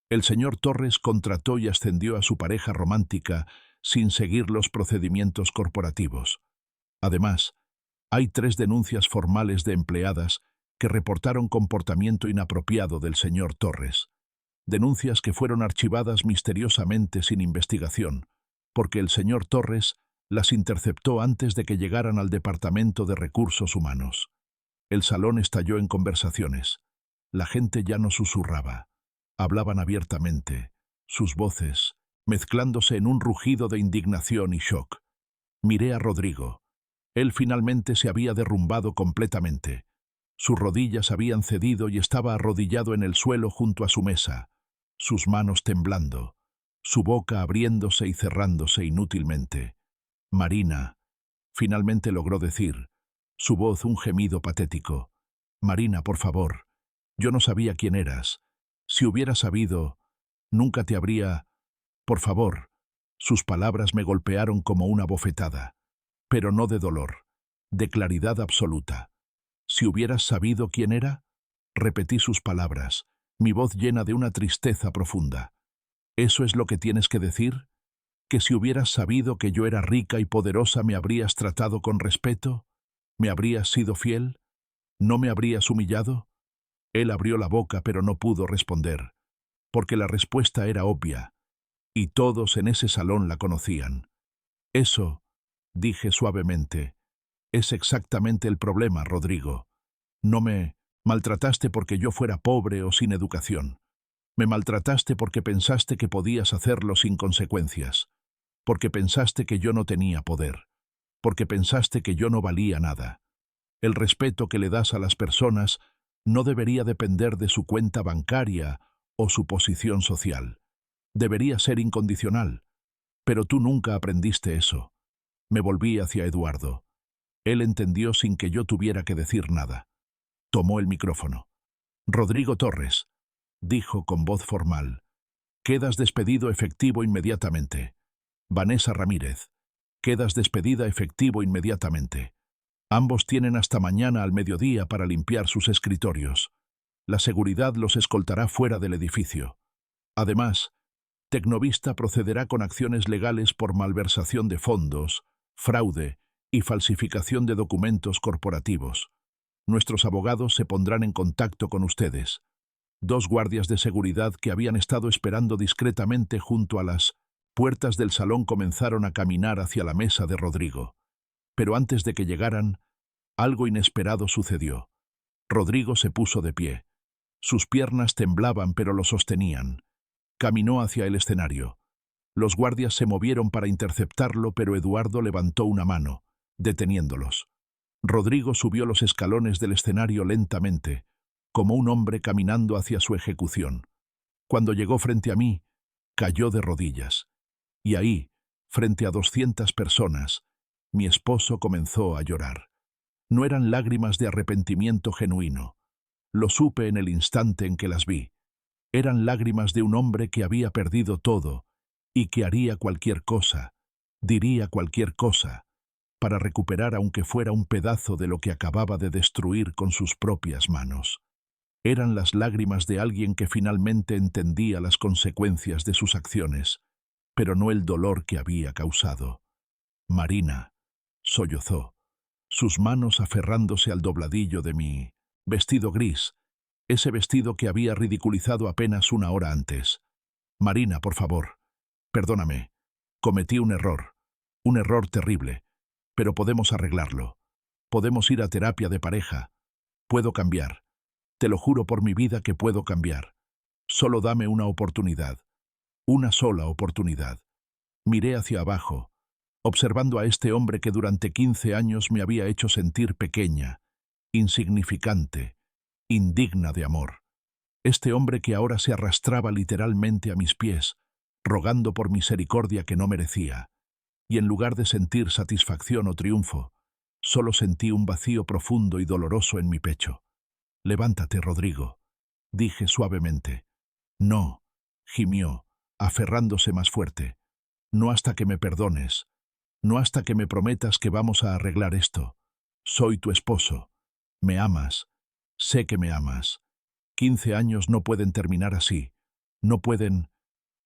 El señor Torres contrató y ascendió a su pareja romántica sin seguir los procedimientos corporativos. Además, hay 3 denuncias formales de empleadas que reportaron comportamiento inapropiado del señor Torres. Denuncias que fueron archivadas misteriosamente sin investigación, porque el señor Torres las interceptó antes de que llegaran al Departamento de Recursos Humanos. El salón estalló en conversaciones. La gente ya no susurraba. Hablaban abiertamente, sus voces mezclándose en un rugido de indignación y shock. Miré a Rodrigo. Él finalmente se había derrumbado completamente. Sus rodillas habían cedido y estaba arrodillado en el suelo junto a su mesa, sus manos temblando, su boca abriéndose y cerrándose inútilmente. Marina, finalmente logró decir, su voz un gemido patético. Marina, por favor, yo no sabía quién eras. Si hubiera sabido, nunca te habría... Por favor. Sus palabras me golpearon como una bofetada, pero no de dolor, de claridad absoluta. Si hubieras sabido quién era, repetí sus palabras, mi voz llena de una tristeza profunda. ¿Eso es lo que tienes que decir? ¿Que si hubieras sabido que yo era rica y poderosa me habrías tratado con respeto? ¿Me habrías sido fiel? ¿No me habrías humillado? Él abrió la boca pero no pudo responder, porque la respuesta era obvia, y todos en ese salón la conocían. Eso, dije suavemente, es exactamente el problema, Rodrigo. No me maltrataste porque yo fuera pobre o sin educación. Me maltrataste porque pensaste que podías hacerlo sin consecuencias, porque pensaste que yo no tenía poder, porque pensaste que yo no valía nada. El respeto que le das a las personas no debería depender de su cuenta bancaria o su posición social. Debería ser incondicional, pero tú nunca aprendiste eso. Me volví hacia Eduardo. Él entendió sin que yo tuviera que decir nada. Tomó el micrófono. Rodrigo Torres, dijo con voz formal, quedas despedido efectivo inmediatamente. Vanessa Ramírez, quedas despedida efectivo inmediatamente. Ambos tienen hasta mañana al mediodía para limpiar sus escritorios. La seguridad los escoltará fuera del edificio. Además, Tecnovista procederá con acciones legales por malversación de fondos, fraude y falsificación de documentos corporativos. Nuestros abogados se pondrán en contacto con ustedes. 2 guardias de seguridad que habían estado esperando discretamente junto a las puertas del salón comenzaron a caminar hacia la mesa de Rodrigo. Pero antes de que llegaran, algo inesperado sucedió. Rodrigo se puso de pie. Sus piernas temblaban pero lo sostenían. Caminó hacia el escenario. Los guardias se movieron para interceptarlo, pero Eduardo levantó una mano, deteniéndolos. Rodrigo subió los escalones del escenario lentamente, como un hombre caminando hacia su ejecución. Cuando llegó frente a mí, cayó de rodillas. Y ahí, frente a 200 personas, mi esposo comenzó a llorar. No eran lágrimas de arrepentimiento genuino. Lo supe en el instante en que las vi. Eran lágrimas de un hombre que había perdido todo y que haría cualquier cosa, diría cualquier cosa, para recuperar aunque fuera un pedazo de lo que acababa de destruir con sus propias manos. Eran las lágrimas de alguien que finalmente entendía las consecuencias de sus acciones, pero no el dolor que había causado. Marina, sollozó, sus manos aferrándose al dobladillo de mi vestido gris, ese vestido que había ridiculizado apenas una hora antes. Marina, por favor, perdóname, cometí un error terrible, pero podemos arreglarlo. Podemos ir a terapia de pareja. Puedo cambiar. Te lo juro por mi vida que puedo cambiar. Solo dame una oportunidad. Una sola oportunidad. Miré hacia abajo, observando a este hombre que durante 15 años me había hecho sentir pequeña, insignificante, indigna de amor. Este hombre que ahora se arrastraba literalmente a mis pies, rogando por misericordia que no merecía. Y en lugar de sentir satisfacción o triunfo, solo sentí un vacío profundo y doloroso en mi pecho. «Levántate, Rodrigo», dije suavemente. «No», gimió, aferrándose más fuerte. «No hasta que me perdones. No hasta que me prometas que vamos a arreglar esto. Soy tu esposo. Me amas. Sé que me amas. 15 años no pueden terminar así. No pueden...»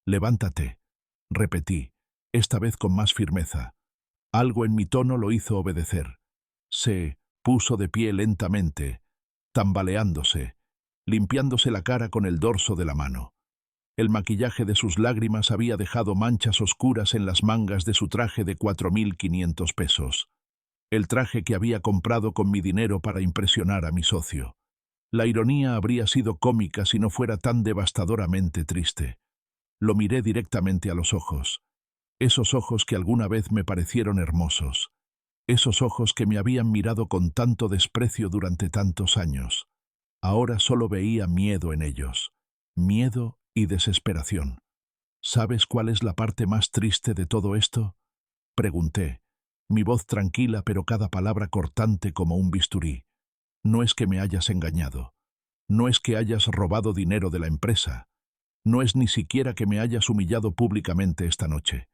«Levántate», repetí, esta vez con más firmeza. Algo en mi tono lo hizo obedecer. Se puso de pie lentamente, tambaleándose, limpiándose la cara con el dorso de la mano. El maquillaje de sus lágrimas había dejado manchas oscuras en las mangas de su traje de 4.500 pesos. El traje que había comprado con mi dinero para impresionar a mi socio. La ironía habría sido cómica si no fuera tan devastadoramente triste. Lo miré directamente a los ojos. Esos ojos que alguna vez me parecieron hermosos. Esos ojos que me habían mirado con tanto desprecio durante tantos años. Ahora solo veía miedo en ellos. Miedo y desesperación. ¿Sabes cuál es la parte más triste de todo esto?, pregunté, mi voz tranquila pero cada palabra cortante como un bisturí. No es que me hayas engañado. No es que hayas robado dinero de la empresa. No es ni siquiera que me hayas humillado públicamente esta noche.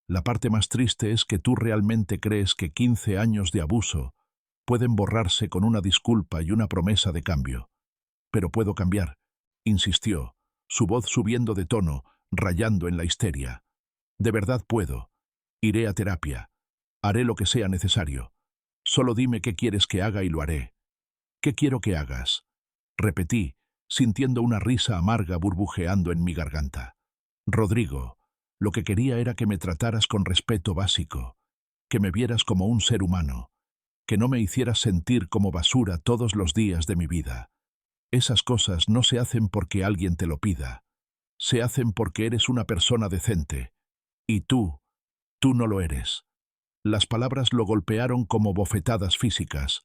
La parte más triste es que tú realmente crees que 15 años de abuso pueden borrarse con una disculpa y una promesa de cambio. Pero puedo cambiar, insistió, su voz subiendo de tono, rayando en la histeria. De verdad puedo. Iré a terapia. Haré lo que sea necesario. Solo dime qué quieres que haga y lo haré. ¿Qué quiero que hagas?, repetí, sintiendo una risa amarga burbujeando en mi garganta. Rodrigo, lo que quería era que me trataras con respeto básico, que me vieras como un ser humano, que no me hicieras sentir como basura todos los días de mi vida. Esas cosas no se hacen porque alguien te lo pida. Se hacen porque eres una persona decente. Y tú no lo eres. Las palabras lo golpearon como bofetadas físicas.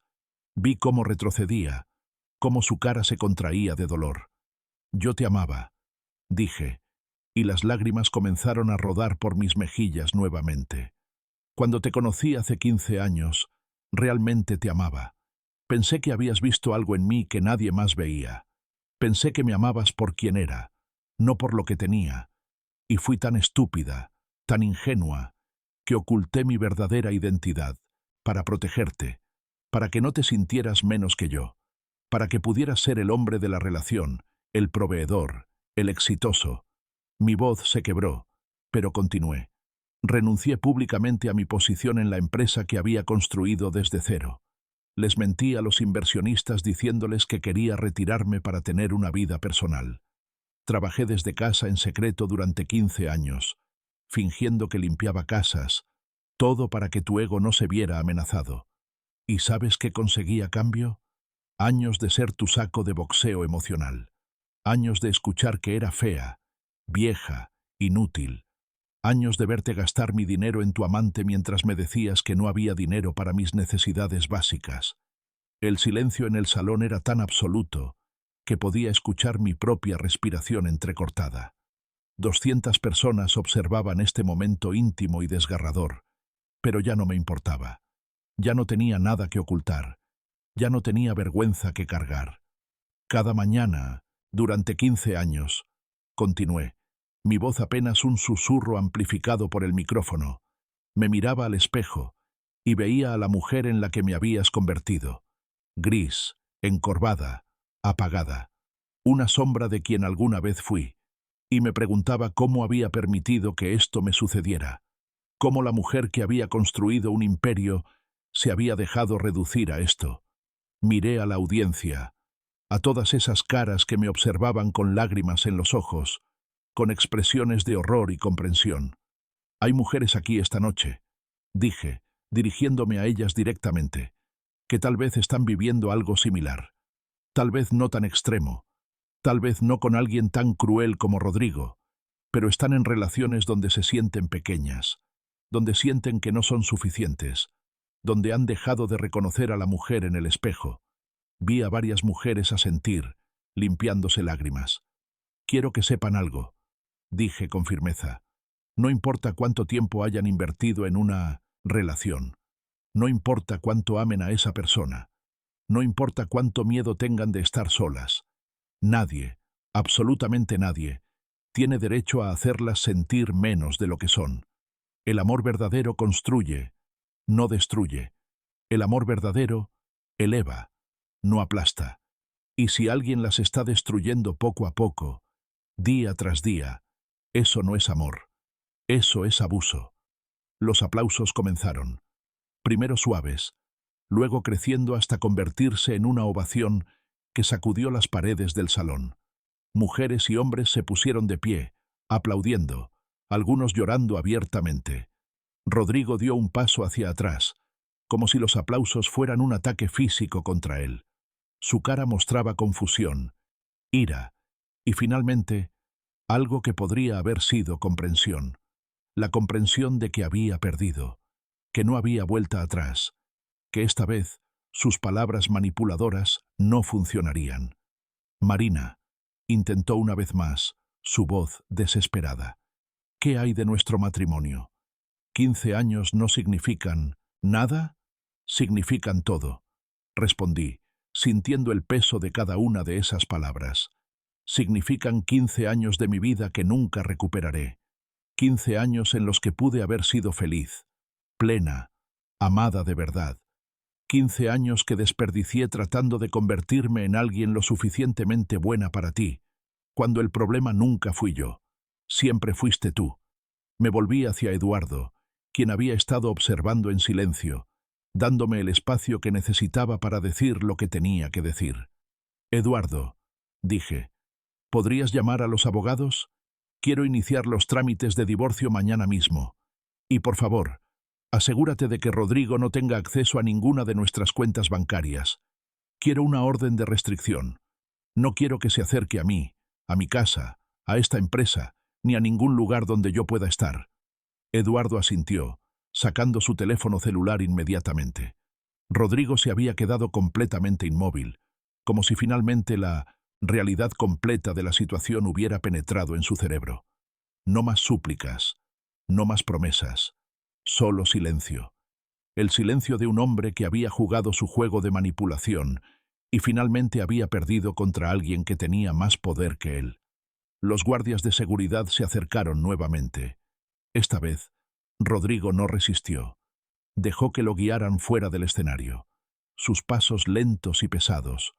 Vi cómo retrocedía, cómo su cara se contraía de dolor. Yo te amaba, dije, y las lágrimas comenzaron a rodar por mis mejillas nuevamente. Cuando te conocí hace 15 años, realmente te amaba. Pensé que habías visto algo en mí que nadie más veía. Pensé que me amabas por quien era, no por lo que tenía. Y fui tan estúpida, tan ingenua, que oculté mi verdadera identidad, para protegerte, para que no te sintieras menos que yo, para que pudieras ser el hombre de la relación, el proveedor, el exitoso. Mi voz se quebró, pero continué. Renuncié públicamente a mi posición en la empresa que había construido desde cero. Les mentí a los inversionistas diciéndoles que quería retirarme para tener una vida personal. Trabajé desde casa en secreto durante 15 años, fingiendo que limpiaba casas, todo para que tu ego no se viera amenazado. ¿Y sabes qué conseguí a cambio? Años de ser tu saco de boxeo emocional. Años de escuchar que era fea, vieja, inútil. Años de verte gastar mi dinero en tu amante mientras me decías que no había dinero para mis necesidades básicas. El silencio en el salón era tan absoluto que podía escuchar mi propia respiración entrecortada. 200 personas observaban este momento íntimo y desgarrador, pero ya no me importaba. Ya no tenía nada que ocultar. Ya no tenía vergüenza que cargar. Cada mañana, durante 15 años, continué, mi voz apenas un susurro amplificado por el micrófono. Me miraba al espejo y veía a la mujer en la que me habías convertido. Gris, encorvada, apagada. Una sombra de quien alguna vez fui. Y me preguntaba cómo había permitido que esto me sucediera. Cómo la mujer que había construido un imperio se había dejado reducir a esto. Miré a la audiencia, a todas esas caras que me observaban con lágrimas en los ojos, con expresiones de horror y comprensión. Hay mujeres aquí esta noche, dije, dirigiéndome a ellas directamente, que tal vez están viviendo algo similar. Tal vez no tan extremo, Tal vez no con alguien tan cruel como Rodrigo, pero están en relaciones donde se sienten pequeñas, donde sienten que no son suficientes, donde han dejado de reconocer a la mujer en el espejo. Vi a varias mujeres asentir, limpiándose lágrimas. Quiero que sepan algo, dije con firmeza. No importa cuánto tiempo hayan invertido en una relación, no importa cuánto amen a esa persona, no importa cuánto miedo tengan de estar solas. Nadie, absolutamente nadie, tiene derecho a hacerlas sentir menos de lo que son. El amor verdadero construye, no destruye. El amor verdadero eleva, no aplasta. Y si alguien las está destruyendo poco a poco, día tras día, eso no es amor. Eso es abuso. Los aplausos comenzaron. Primero suaves, luego creciendo hasta convertirse en una ovación que sacudió las paredes del salón. Mujeres y hombres se pusieron de pie, aplaudiendo, algunos llorando abiertamente. Rodrigo dio un paso hacia atrás, como si los aplausos fueran un ataque físico contra él. Su cara mostraba confusión, ira, y finalmente, algo que podría haber sido comprensión. La comprensión de que había perdido, que no había vuelta atrás, que esta vez sus palabras manipuladoras no funcionarían. Marina, intentó una vez más, su voz desesperada. ¿Qué hay de nuestro matrimonio? 15 años no significan nada, significan todo, respondí, sintiendo el peso de cada una de esas palabras. Significan 15 años de mi vida que nunca recuperaré. 15 años en los que pude haber sido feliz, plena, amada de verdad. 15 años que desperdicié tratando de convertirme en alguien lo suficientemente buena para ti, cuando el problema nunca fui yo, siempre fuiste tú. Me volví hacia Eduardo, quien había estado observando en silencio, dándome el espacio que necesitaba para decir lo que tenía que decir. Eduardo, dije, ¿podrías llamar a los abogados? Quiero iniciar los trámites de divorcio mañana mismo. Y por favor, asegúrate de que Rodrigo no tenga acceso a ninguna de nuestras cuentas bancarias. Quiero una orden de restricción. No quiero que se acerque a mí, a mi casa, a esta empresa, ni a ningún lugar donde yo pueda estar. Eduardo asintió, sacando su teléfono celular inmediatamente. Rodrigo se había quedado completamente inmóvil, como si finalmente la realidad completa de la situación hubiera penetrado en su cerebro. No más súplicas, no más promesas, solo silencio. El silencio de un hombre que había jugado su juego de manipulación y finalmente había perdido contra alguien que tenía más poder que él. Los guardias de seguridad se acercaron nuevamente. Esta vez, Rodrigo no resistió. Dejó que lo guiaran fuera del escenario, sus pasos lentos y pesados,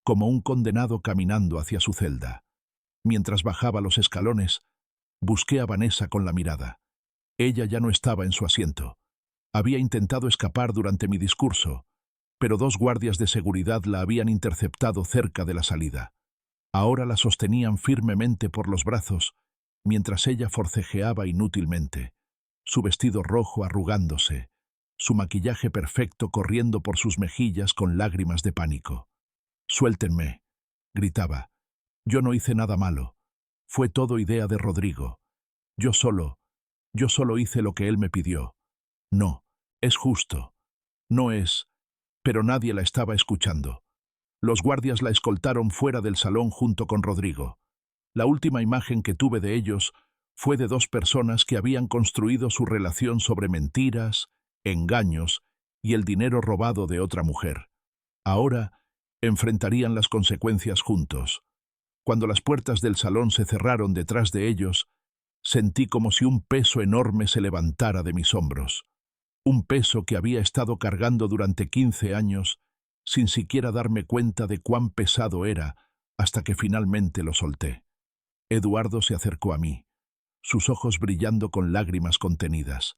como un condenado caminando hacia su celda. Mientras bajaba los escalones, busqué a Vanessa con la mirada. Ella ya no estaba en su asiento. Había intentado escapar durante mi discurso, pero 2 guardias de seguridad la habían interceptado cerca de la salida. Ahora la sostenían firmemente por los brazos, mientras ella forcejeaba inútilmente, su vestido rojo arrugándose, su maquillaje perfecto corriendo por sus mejillas con lágrimas de pánico. «Suéltenme», gritaba. «Yo no hice nada malo. Fue todo idea de Rodrigo. Yo solo hice lo que él me pidió. No, es justo. No es...» Pero nadie la estaba escuchando. Los guardias la escoltaron fuera del salón junto con Rodrigo. La última imagen que tuve de ellos fue de 2 personas que habían construido su relación sobre mentiras, engaños y el dinero robado de otra mujer. Ahora enfrentarían las consecuencias juntos. Cuando las puertas del salón se cerraron detrás de ellos, sentí como si un peso enorme se levantara de mis hombros. Un peso que había estado cargando durante 15 años, sin siquiera darme cuenta de cuán pesado era, hasta que finalmente lo solté. Eduardo se acercó a mí, sus ojos brillando con lágrimas contenidas.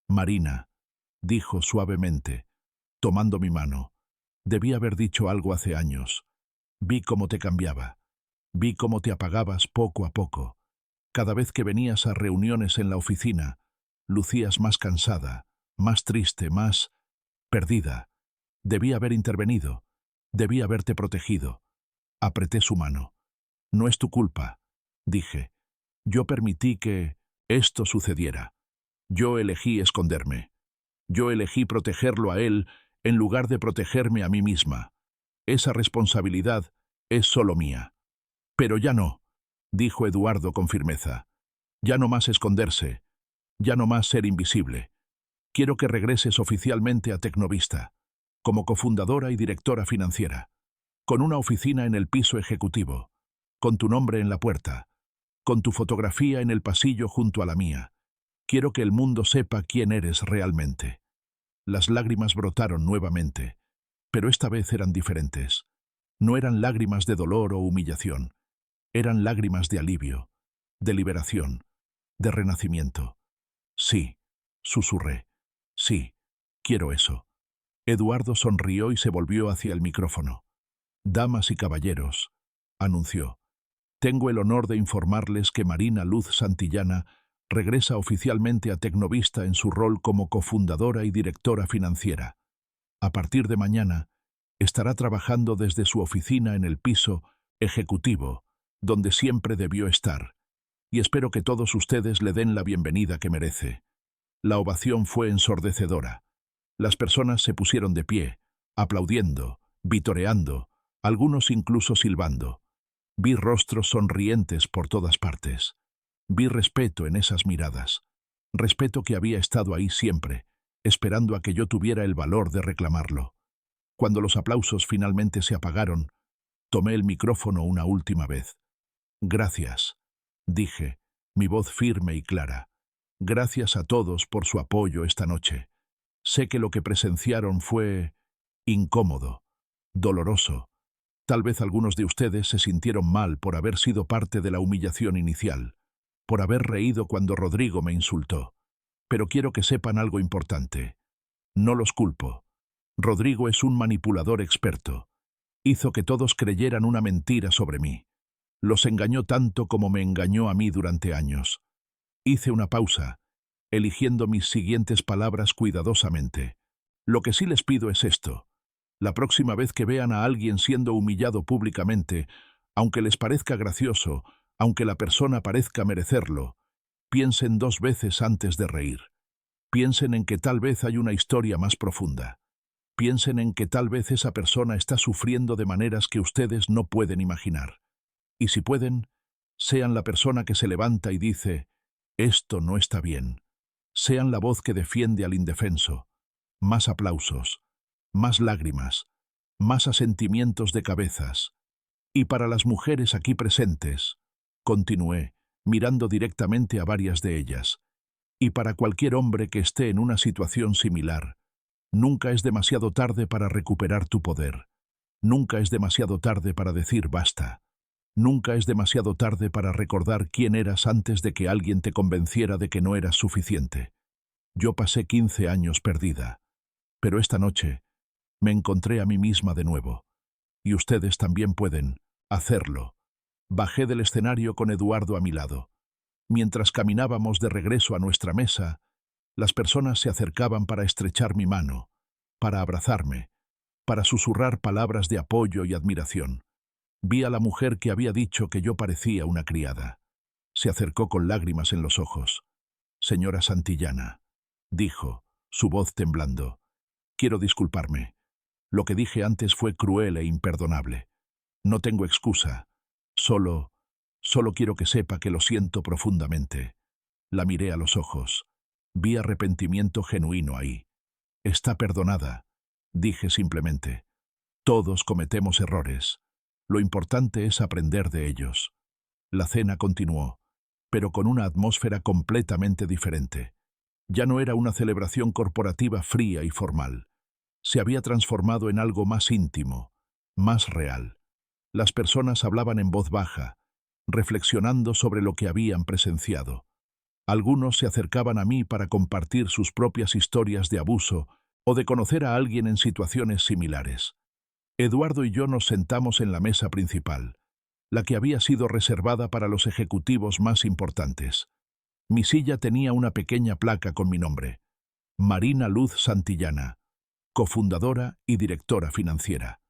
«Marina», dijo suavemente, tomando mi mano. «Debí haber dicho algo hace años. Vi cómo te cambiaba. Vi cómo te apagabas poco a poco. Cada vez que venías a reuniones en la oficina, lucías más cansada, más triste, más perdida. Debí haber intervenido. Debí haberte protegido». Apreté su mano. No es tu culpa, dije. Yo permití que esto sucediera. Yo elegí esconderme. Yo elegí protegerlo a él en lugar de protegerme a mí misma. Esa responsabilidad es solo mía. Pero ya no, dijo Eduardo con firmeza. Ya no más esconderse. Ya no más ser invisible. Quiero que regreses oficialmente a Tecnovista, como cofundadora y directora financiera, con una oficina en el piso ejecutivo, con tu nombre en la puerta, con tu fotografía en el pasillo junto a la mía. Quiero que el mundo sepa quién eres realmente. Las lágrimas brotaron nuevamente, pero esta vez eran diferentes. No eran lágrimas de dolor o humillación, eran lágrimas de alivio, de liberación, de renacimiento. Sí, susurré. Sí, quiero eso. Eduardo sonrió y se volvió hacia el micrófono. Damas y caballeros, anunció. Tengo el honor de informarles que Marina Luz Santillana regresa oficialmente a Tecnovista en su rol como cofundadora y directora financiera. A partir de mañana, estará trabajando desde su oficina en el piso ejecutivo, donde siempre debió estar, y espero que todos ustedes le den la bienvenida que merece. La ovación fue ensordecedora. Las personas se pusieron de pie, aplaudiendo, vitoreando, algunos incluso silbando. Vi rostros sonrientes por todas partes. Vi respeto en esas miradas. Respeto que había estado ahí siempre, esperando a que yo tuviera el valor de reclamarlo. Cuando los aplausos finalmente se apagaron, tomé el micrófono una última vez. Gracias, dije, mi voz firme y clara. Gracias a todos por su apoyo esta noche. Sé que lo que presenciaron fue incómodo, doloroso. Tal vez algunos de ustedes se sintieron mal por haber sido parte de la humillación inicial, por haber reído cuando Rodrigo me insultó. Pero quiero que sepan algo importante. No los culpo. Rodrigo es un manipulador experto. Hizo que todos creyeran una mentira sobre mí. Los engañó tanto como me engañó a mí durante años. Hice una pausa, eligiendo mis siguientes palabras cuidadosamente. Lo que sí les pido es esto. La próxima vez que vean a alguien siendo humillado públicamente, aunque les parezca gracioso, aunque la persona parezca merecerlo, piensen 2 veces antes de reír. Piensen en que tal vez hay una historia más profunda. Piensen en que tal vez esa persona está sufriendo de maneras que ustedes no pueden imaginar. Y si pueden, sean la persona que se levanta y dice, esto no está bien. Sean la voz que defiende al indefenso. Más aplausos, más lágrimas, más asentimientos de cabezas. Y para las mujeres aquí presentes, continué, mirando directamente a varias de ellas, y para cualquier hombre que esté en una situación similar, nunca es demasiado tarde para recuperar tu poder. Nunca es demasiado tarde para decir basta. Nunca es demasiado tarde para recordar quién eras antes de que alguien te convenciera de que no eras suficiente. Yo pasé 15 años perdida, pero esta noche me encontré a mí misma de nuevo. Y ustedes también pueden hacerlo. Bajé del escenario con Eduardo a mi lado. Mientras caminábamos de regreso a nuestra mesa, las personas se acercaban para estrechar mi mano, para abrazarme, para susurrar palabras de apoyo y admiración. Vi a la mujer que había dicho que yo parecía una criada. Se acercó con lágrimas en los ojos. Señora Santillana, dijo, su voz temblando. Quiero disculparme. Lo que dije antes fue cruel e imperdonable. No tengo excusa. Solo quiero que sepa que lo siento profundamente. La miré a los ojos. Vi arrepentimiento genuino ahí. Está perdonada, dije simplemente. Todos cometemos errores. Lo importante es aprender de ellos. La cena continuó, pero con una atmósfera completamente diferente. Ya no era una celebración corporativa fría y formal. Se había transformado en algo más íntimo, más real. Las personas hablaban en voz baja, reflexionando sobre lo que habían presenciado. Algunos se acercaban a mí para compartir sus propias historias de abuso o de conocer a alguien en situaciones similares. Eduardo y yo nos sentamos en la mesa principal, la que había sido reservada para los ejecutivos más importantes. Mi silla tenía una pequeña placa con mi nombre, Marina Luz Santillana, cofundadora y directora financiera.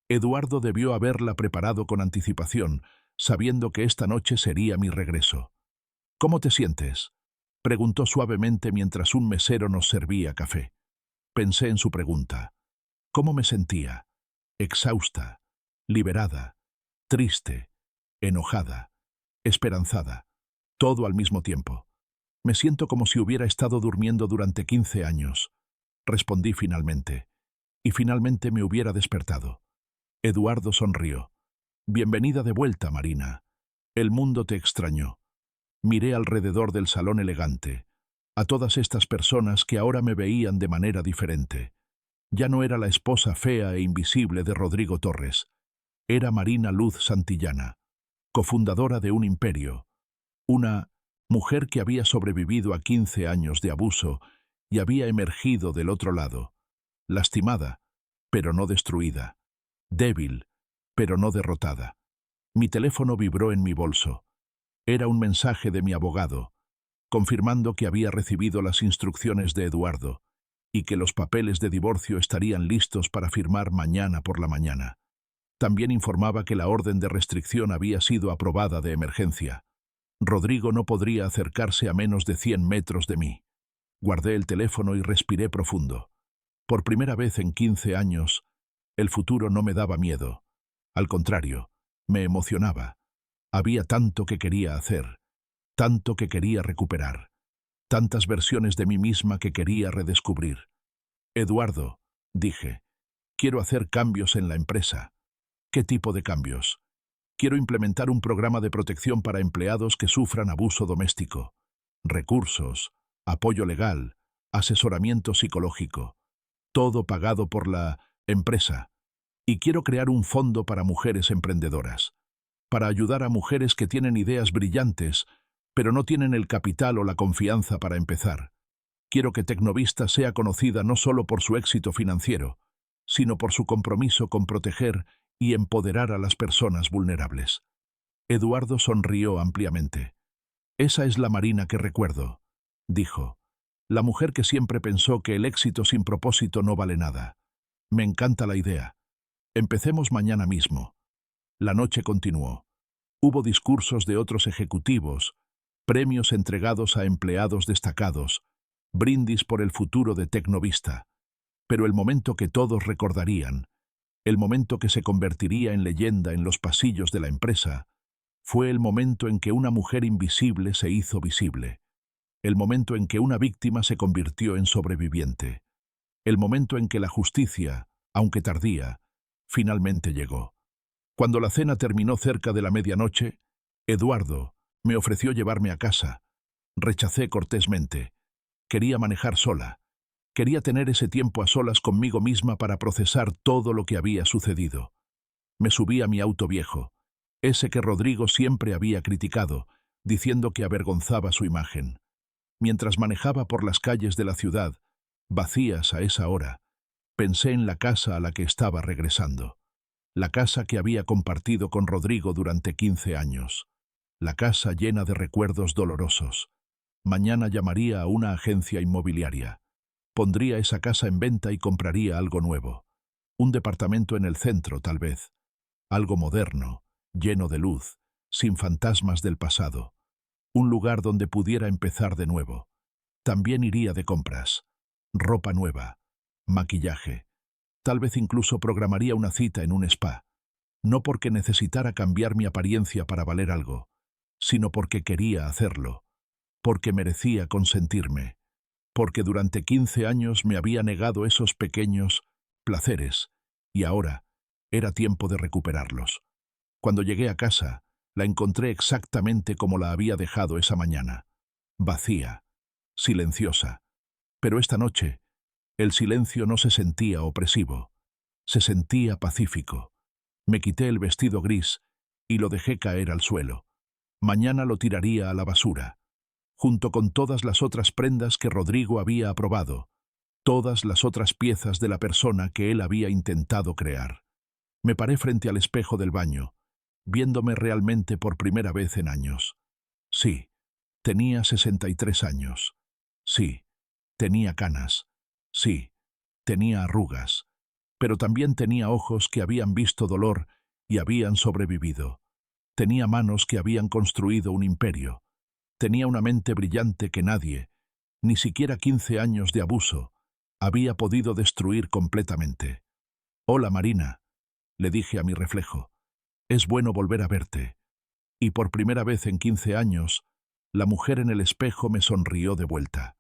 Eduardo debió haberla preparado con anticipación, sabiendo que esta noche sería mi regreso. «¿Cómo te sientes?», preguntó suavemente mientras un mesero nos servía café. Pensé en su pregunta. ¿Cómo me sentía? Exhausta, liberada, triste, enojada, esperanzada, todo al mismo tiempo. Me siento como si hubiera estado durmiendo durante 15 años, respondí finalmente, y finalmente me hubiera despertado. Eduardo sonrió. Bienvenida de vuelta, Marina. El mundo te extrañó. Miré alrededor del salón elegante, a todas estas personas que ahora me veían de manera diferente. Ya no era la esposa fea e invisible de Rodrigo Torres. Era Marina Luz Santillana, cofundadora de un imperio, una mujer que había sobrevivido a 15 años de abuso y había emergido del otro lado, lastimada, pero no destruida, débil, pero no derrotada. Mi teléfono vibró en mi bolso. Era un mensaje de mi abogado, confirmando que había recibido las instrucciones de Eduardo y que los papeles de divorcio estarían listos para firmar mañana por la mañana. También informaba que la orden de restricción había sido aprobada de emergencia. Rodrigo no podría acercarse a menos de 100 metros de mí. Guardé el teléfono y respiré profundo. Por primera vez en 15 años, el futuro no me daba miedo. Al contrario, me emocionaba. Había tanto que quería hacer, tanto que quería recuperar, tantas versiones de mí misma que quería redescubrir. Eduardo, dije, quiero hacer cambios en la empresa. ¿Qué tipo de cambios? Quiero implementar un programa de protección para empleados que sufran abuso doméstico. Recursos, apoyo legal, asesoramiento psicológico. Todo pagado por la empresa. Y quiero crear un fondo para mujeres emprendedoras, para ayudar a mujeres que tienen ideas brillantes, pero no tienen el capital o la confianza para empezar. Quiero que Tecnovista sea conocida no solo por su éxito financiero, sino por su compromiso con proteger y empoderar a las personas vulnerables. Eduardo sonrió ampliamente. Esa es la Marina que recuerdo, dijo. La mujer que siempre pensó que el éxito sin propósito no vale nada. Me encanta la idea. Empecemos mañana mismo. La noche continuó. Hubo discursos de otros ejecutivos, premios entregados a empleados destacados, brindis por el futuro de Tecnovista. Pero el momento que todos recordarían, el momento que se convertiría en leyenda en los pasillos de la empresa, fue el momento en que una mujer invisible se hizo visible, el momento en que una víctima se convirtió en sobreviviente, el momento en que la justicia, aunque tardía, finalmente llegó. Cuando la cena terminó cerca de la medianoche, Eduardo me ofreció llevarme a casa. Rechacé cortésmente. Quería manejar sola. Quería tener ese tiempo a solas conmigo misma para procesar todo lo que había sucedido. Me subí a mi auto viejo, ese que Rodrigo siempre había criticado, diciendo que avergonzaba su imagen. Mientras manejaba por las calles de la ciudad, vacías a esa hora, pensé en la casa a la que estaba regresando. La casa que había compartido con Rodrigo durante 15 años. La casa llena de recuerdos dolorosos. Mañana llamaría a una agencia inmobiliaria. Pondría esa casa en venta y compraría algo nuevo. Un departamento en el centro, tal vez. Algo moderno, lleno de luz, sin fantasmas del pasado. Un lugar donde pudiera empezar de nuevo. También iría de compras. Ropa nueva. Maquillaje. Tal vez incluso programaría una cita en un spa. No porque necesitara cambiar mi apariencia para valer algo, sino porque quería hacerlo. Porque merecía consentirme. Porque durante 15 años me había negado esos pequeños placeres, y ahora era tiempo de recuperarlos. Cuando llegué a casa, la encontré exactamente como la había dejado esa mañana. Vacía, silenciosa. Pero esta noche, el silencio no se sentía opresivo. Se sentía pacífico. Me quité el vestido gris y lo dejé caer al suelo. Mañana lo tiraría a la basura, junto con todas las otras prendas que Rodrigo había aprobado, todas las otras piezas de la persona que él había intentado crear. Me paré frente al espejo del baño, viéndome realmente por primera vez en años. Sí, tenía 63 años. Sí, tenía canas. Sí, tenía arrugas. Pero también tenía ojos que habían visto dolor y habían sobrevivido. Tenía manos que habían construido un imperio. Tenía una mente brillante que nadie, ni siquiera 15 años de abuso, había podido destruir completamente. «Hola, Marina», le dije a mi reflejo. «Es bueno volver a verte». Y por primera vez en 15 años, la mujer en el espejo me sonrió de vuelta.